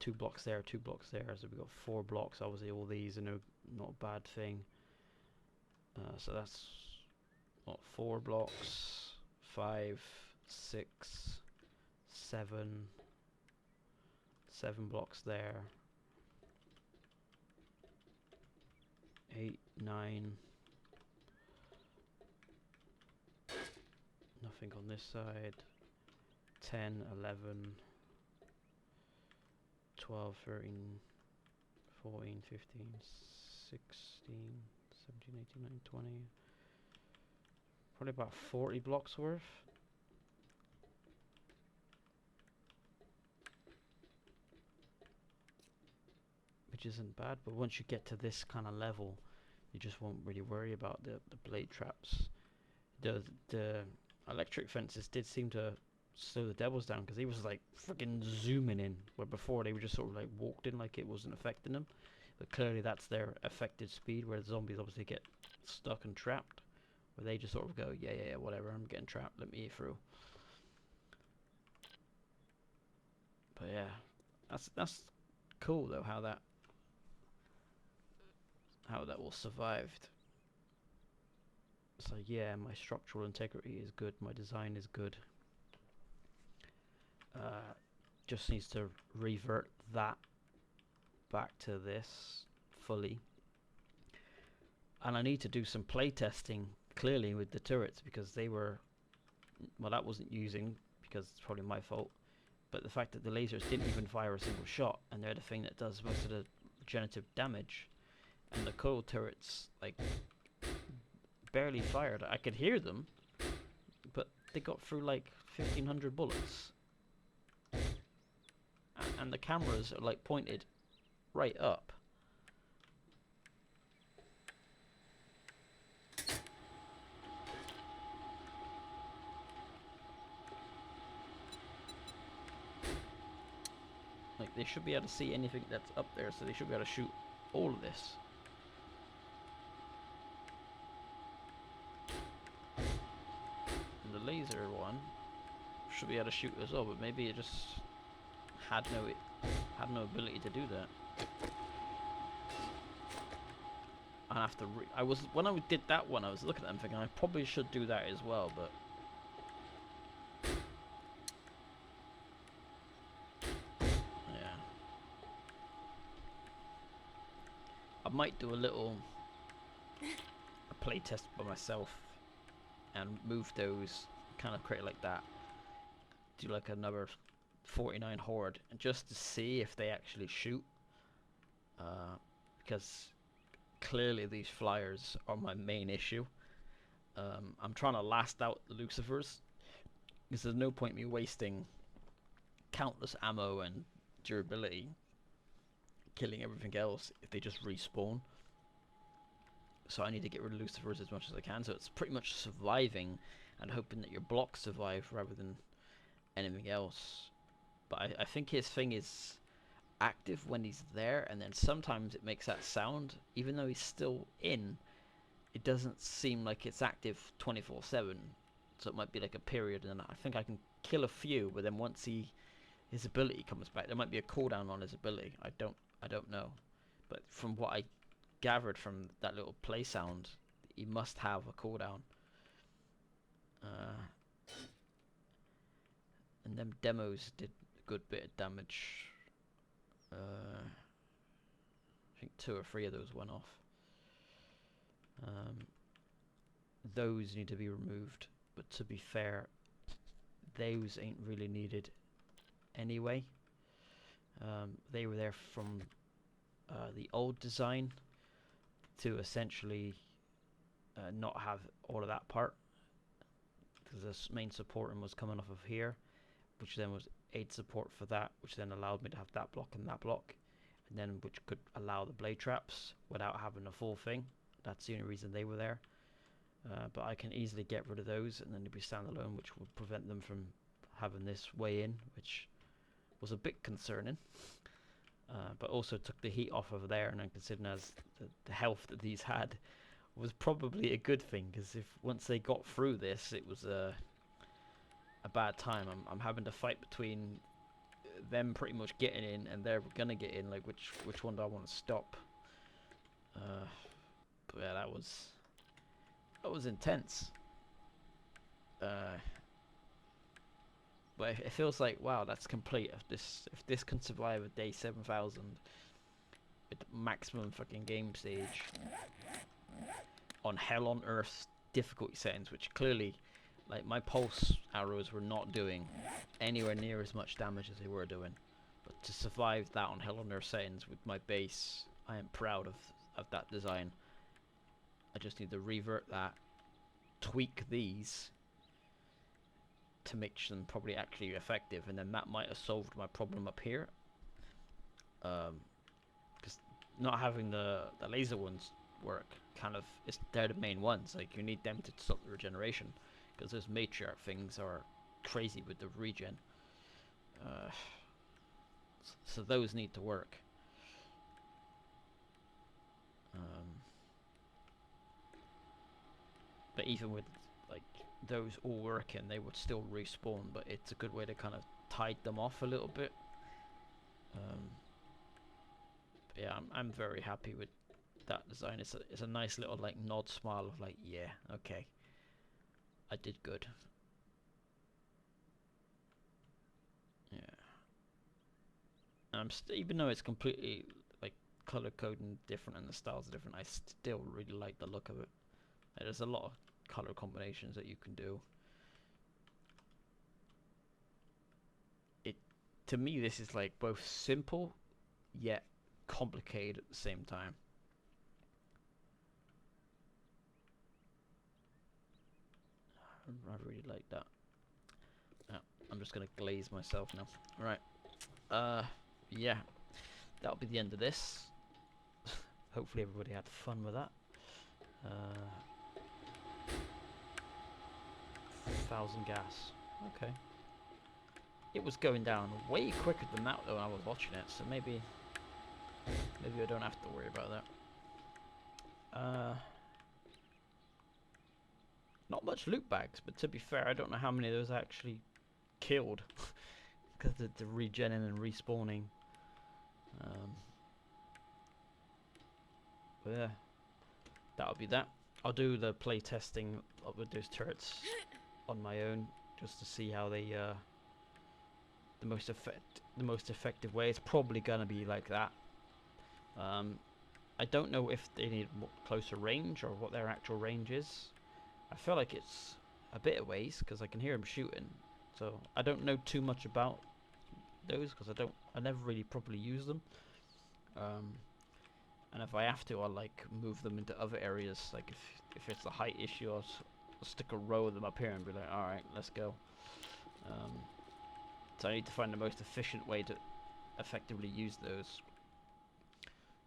2 blocks there, 2 blocks there, so we've got 4 blocks. Obviously all these are not a bad thing. So that's what, 4 blocks, 5, 6, 7 blocks there, 8, 9. Nothing on this side. 10, 11, 12, 13, 14, 15, 16, 17, 18, 19, 20. Probably about 40 blocks worth. Which isn't bad, but once you get to this kind of level, you just won't really worry about the blade traps. The electric fences did seem to slow the devils down, because he was like freaking zooming in, where before they were just sort of like walked in like it wasn't affecting them. But clearly that's their affected speed, where the zombies obviously get stuck and trapped, where they just sort of go, yeah, whatever, I'm getting trapped, let me through. But yeah, that's cool though, how that all survived. So yeah, my structural integrity is good, my design is good. Just needs to revert that back to this fully. And I need to do some playtesting, clearly, with the turrets, because they were, well, that wasn't using, because it's probably my fault, but the fact that the lasers didn't even fire a single shot, and they're the thing that does most of the regenerative damage, and the coil turrets, like, barely fired. I could hear them, but they got through like 1,500 bullets. And the cameras are like pointed right up. Like, they should be able to see anything that's up there, so they should be able to shoot all of this. And the laser one should be able to shoot as well, but maybe it just had no ability to do that. I have to. When I did that one, I was looking at them thinking I probably should do that as well, but yeah, I might do a little play test by myself and move those, kind of create like that. Do like another 49 horde, and just to see if they actually shoot, because clearly these flyers are my main issue. I'm trying to last out the Lucifers, because there's no point me wasting countless ammo and durability killing everything else if they just respawn. So I need to get rid of Lucifers as much as I can, so it's pretty much surviving and hoping that your blocks survive rather than anything else. But I think his thing is active when he's there, and then sometimes it makes that sound even though he's still in. It doesn't seem like it's active 24/7, so it might be like a period, and I think I can kill a few, but then once his ability comes back, there might be a cooldown on his ability. I don't know, but from what I gathered from that little play sound, he must have a cooldown. And them demos did a good bit of damage. I think 2 or 3 of those went off. Those need to be removed, but to be fair, those ain't really needed anyway. They were there from the old design to essentially not have all of that part, because the main support room was coming off of here, which then was aid support for that, which then allowed me to have that block and that block, and then which could allow the blade traps without having a full thing. That's the only reason they were there. But I can easily get rid of those, and then they'd be standalone, which would prevent them from having this way in, which was a bit concerning. But also took the heat off of there, and then considering as the health that these had was probably a good thing, because if once they got through this, it was a bad time. I'm having to fight between them pretty much getting in and they're gonna get in. Like, which one do I want to stop? But yeah, that was intense. But it feels like, wow, that's complete. If this can survive a day 7,000, with maximum fucking game stage on hell on earth difficulty settings, which clearly, like, my pulse arrows were not doing anywhere near as much damage as they were doing. But to survive that on hell on earth settings with my base, I am proud of that design. I just need to revert that, tweak these to make them probably actually effective, and then that might have solved my problem up here. Because not having the laser ones work, kind of, they're the main ones. Like, you need them to stop the regeneration, because those matriarch things are crazy with the regen. So those need to work. But even with like those all working, they would still respawn. But it's a good way to kind of tide them off a little bit. But yeah, I'm very happy with that design. It's a nice little like nod smile of like, yeah, okay, I did good. Yeah. And even though it's completely like color coding different and the styles are different, I still really like the look of it. There's a lot of color combinations that you can do. To me, this is like both simple yet complicated at the same time. I really like that. I'm just gonna glaze myself now. Alright. Yeah. That'll be the end of this. Hopefully everybody had fun with that. 1,000 gas. Okay. It was going down way quicker than that though when I was watching it, so maybe I don't have to worry about that. Not much loot bags, but to be fair, I don't know how many of those I actually killed because of the regenning and respawning. But yeah, that'll be that. I'll do the play testing with those turrets on my own just to see how they the most effective way. It's probably gonna be like that. I don't know if they need closer range or what their actual range is. I feel like it's a bit of ways because I can hear them shooting. So I don't know too much about those because I never really properly use them. And if I have to, I'll like move them into other areas. Like if it's a height issue, I'll stick a row of them up here and be like, all right, let's go. So I need to find the most efficient way to effectively use those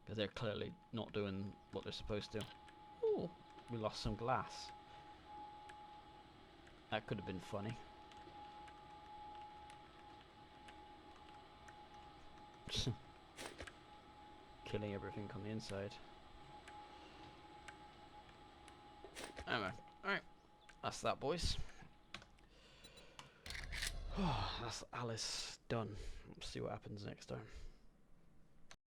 because they're clearly not doing what they're supposed to. Ooh, we lost some glass. That could have been funny. Killing everything on the inside. Anyway, alright. That's that, boys. That's Alice done. Let's see what happens next time.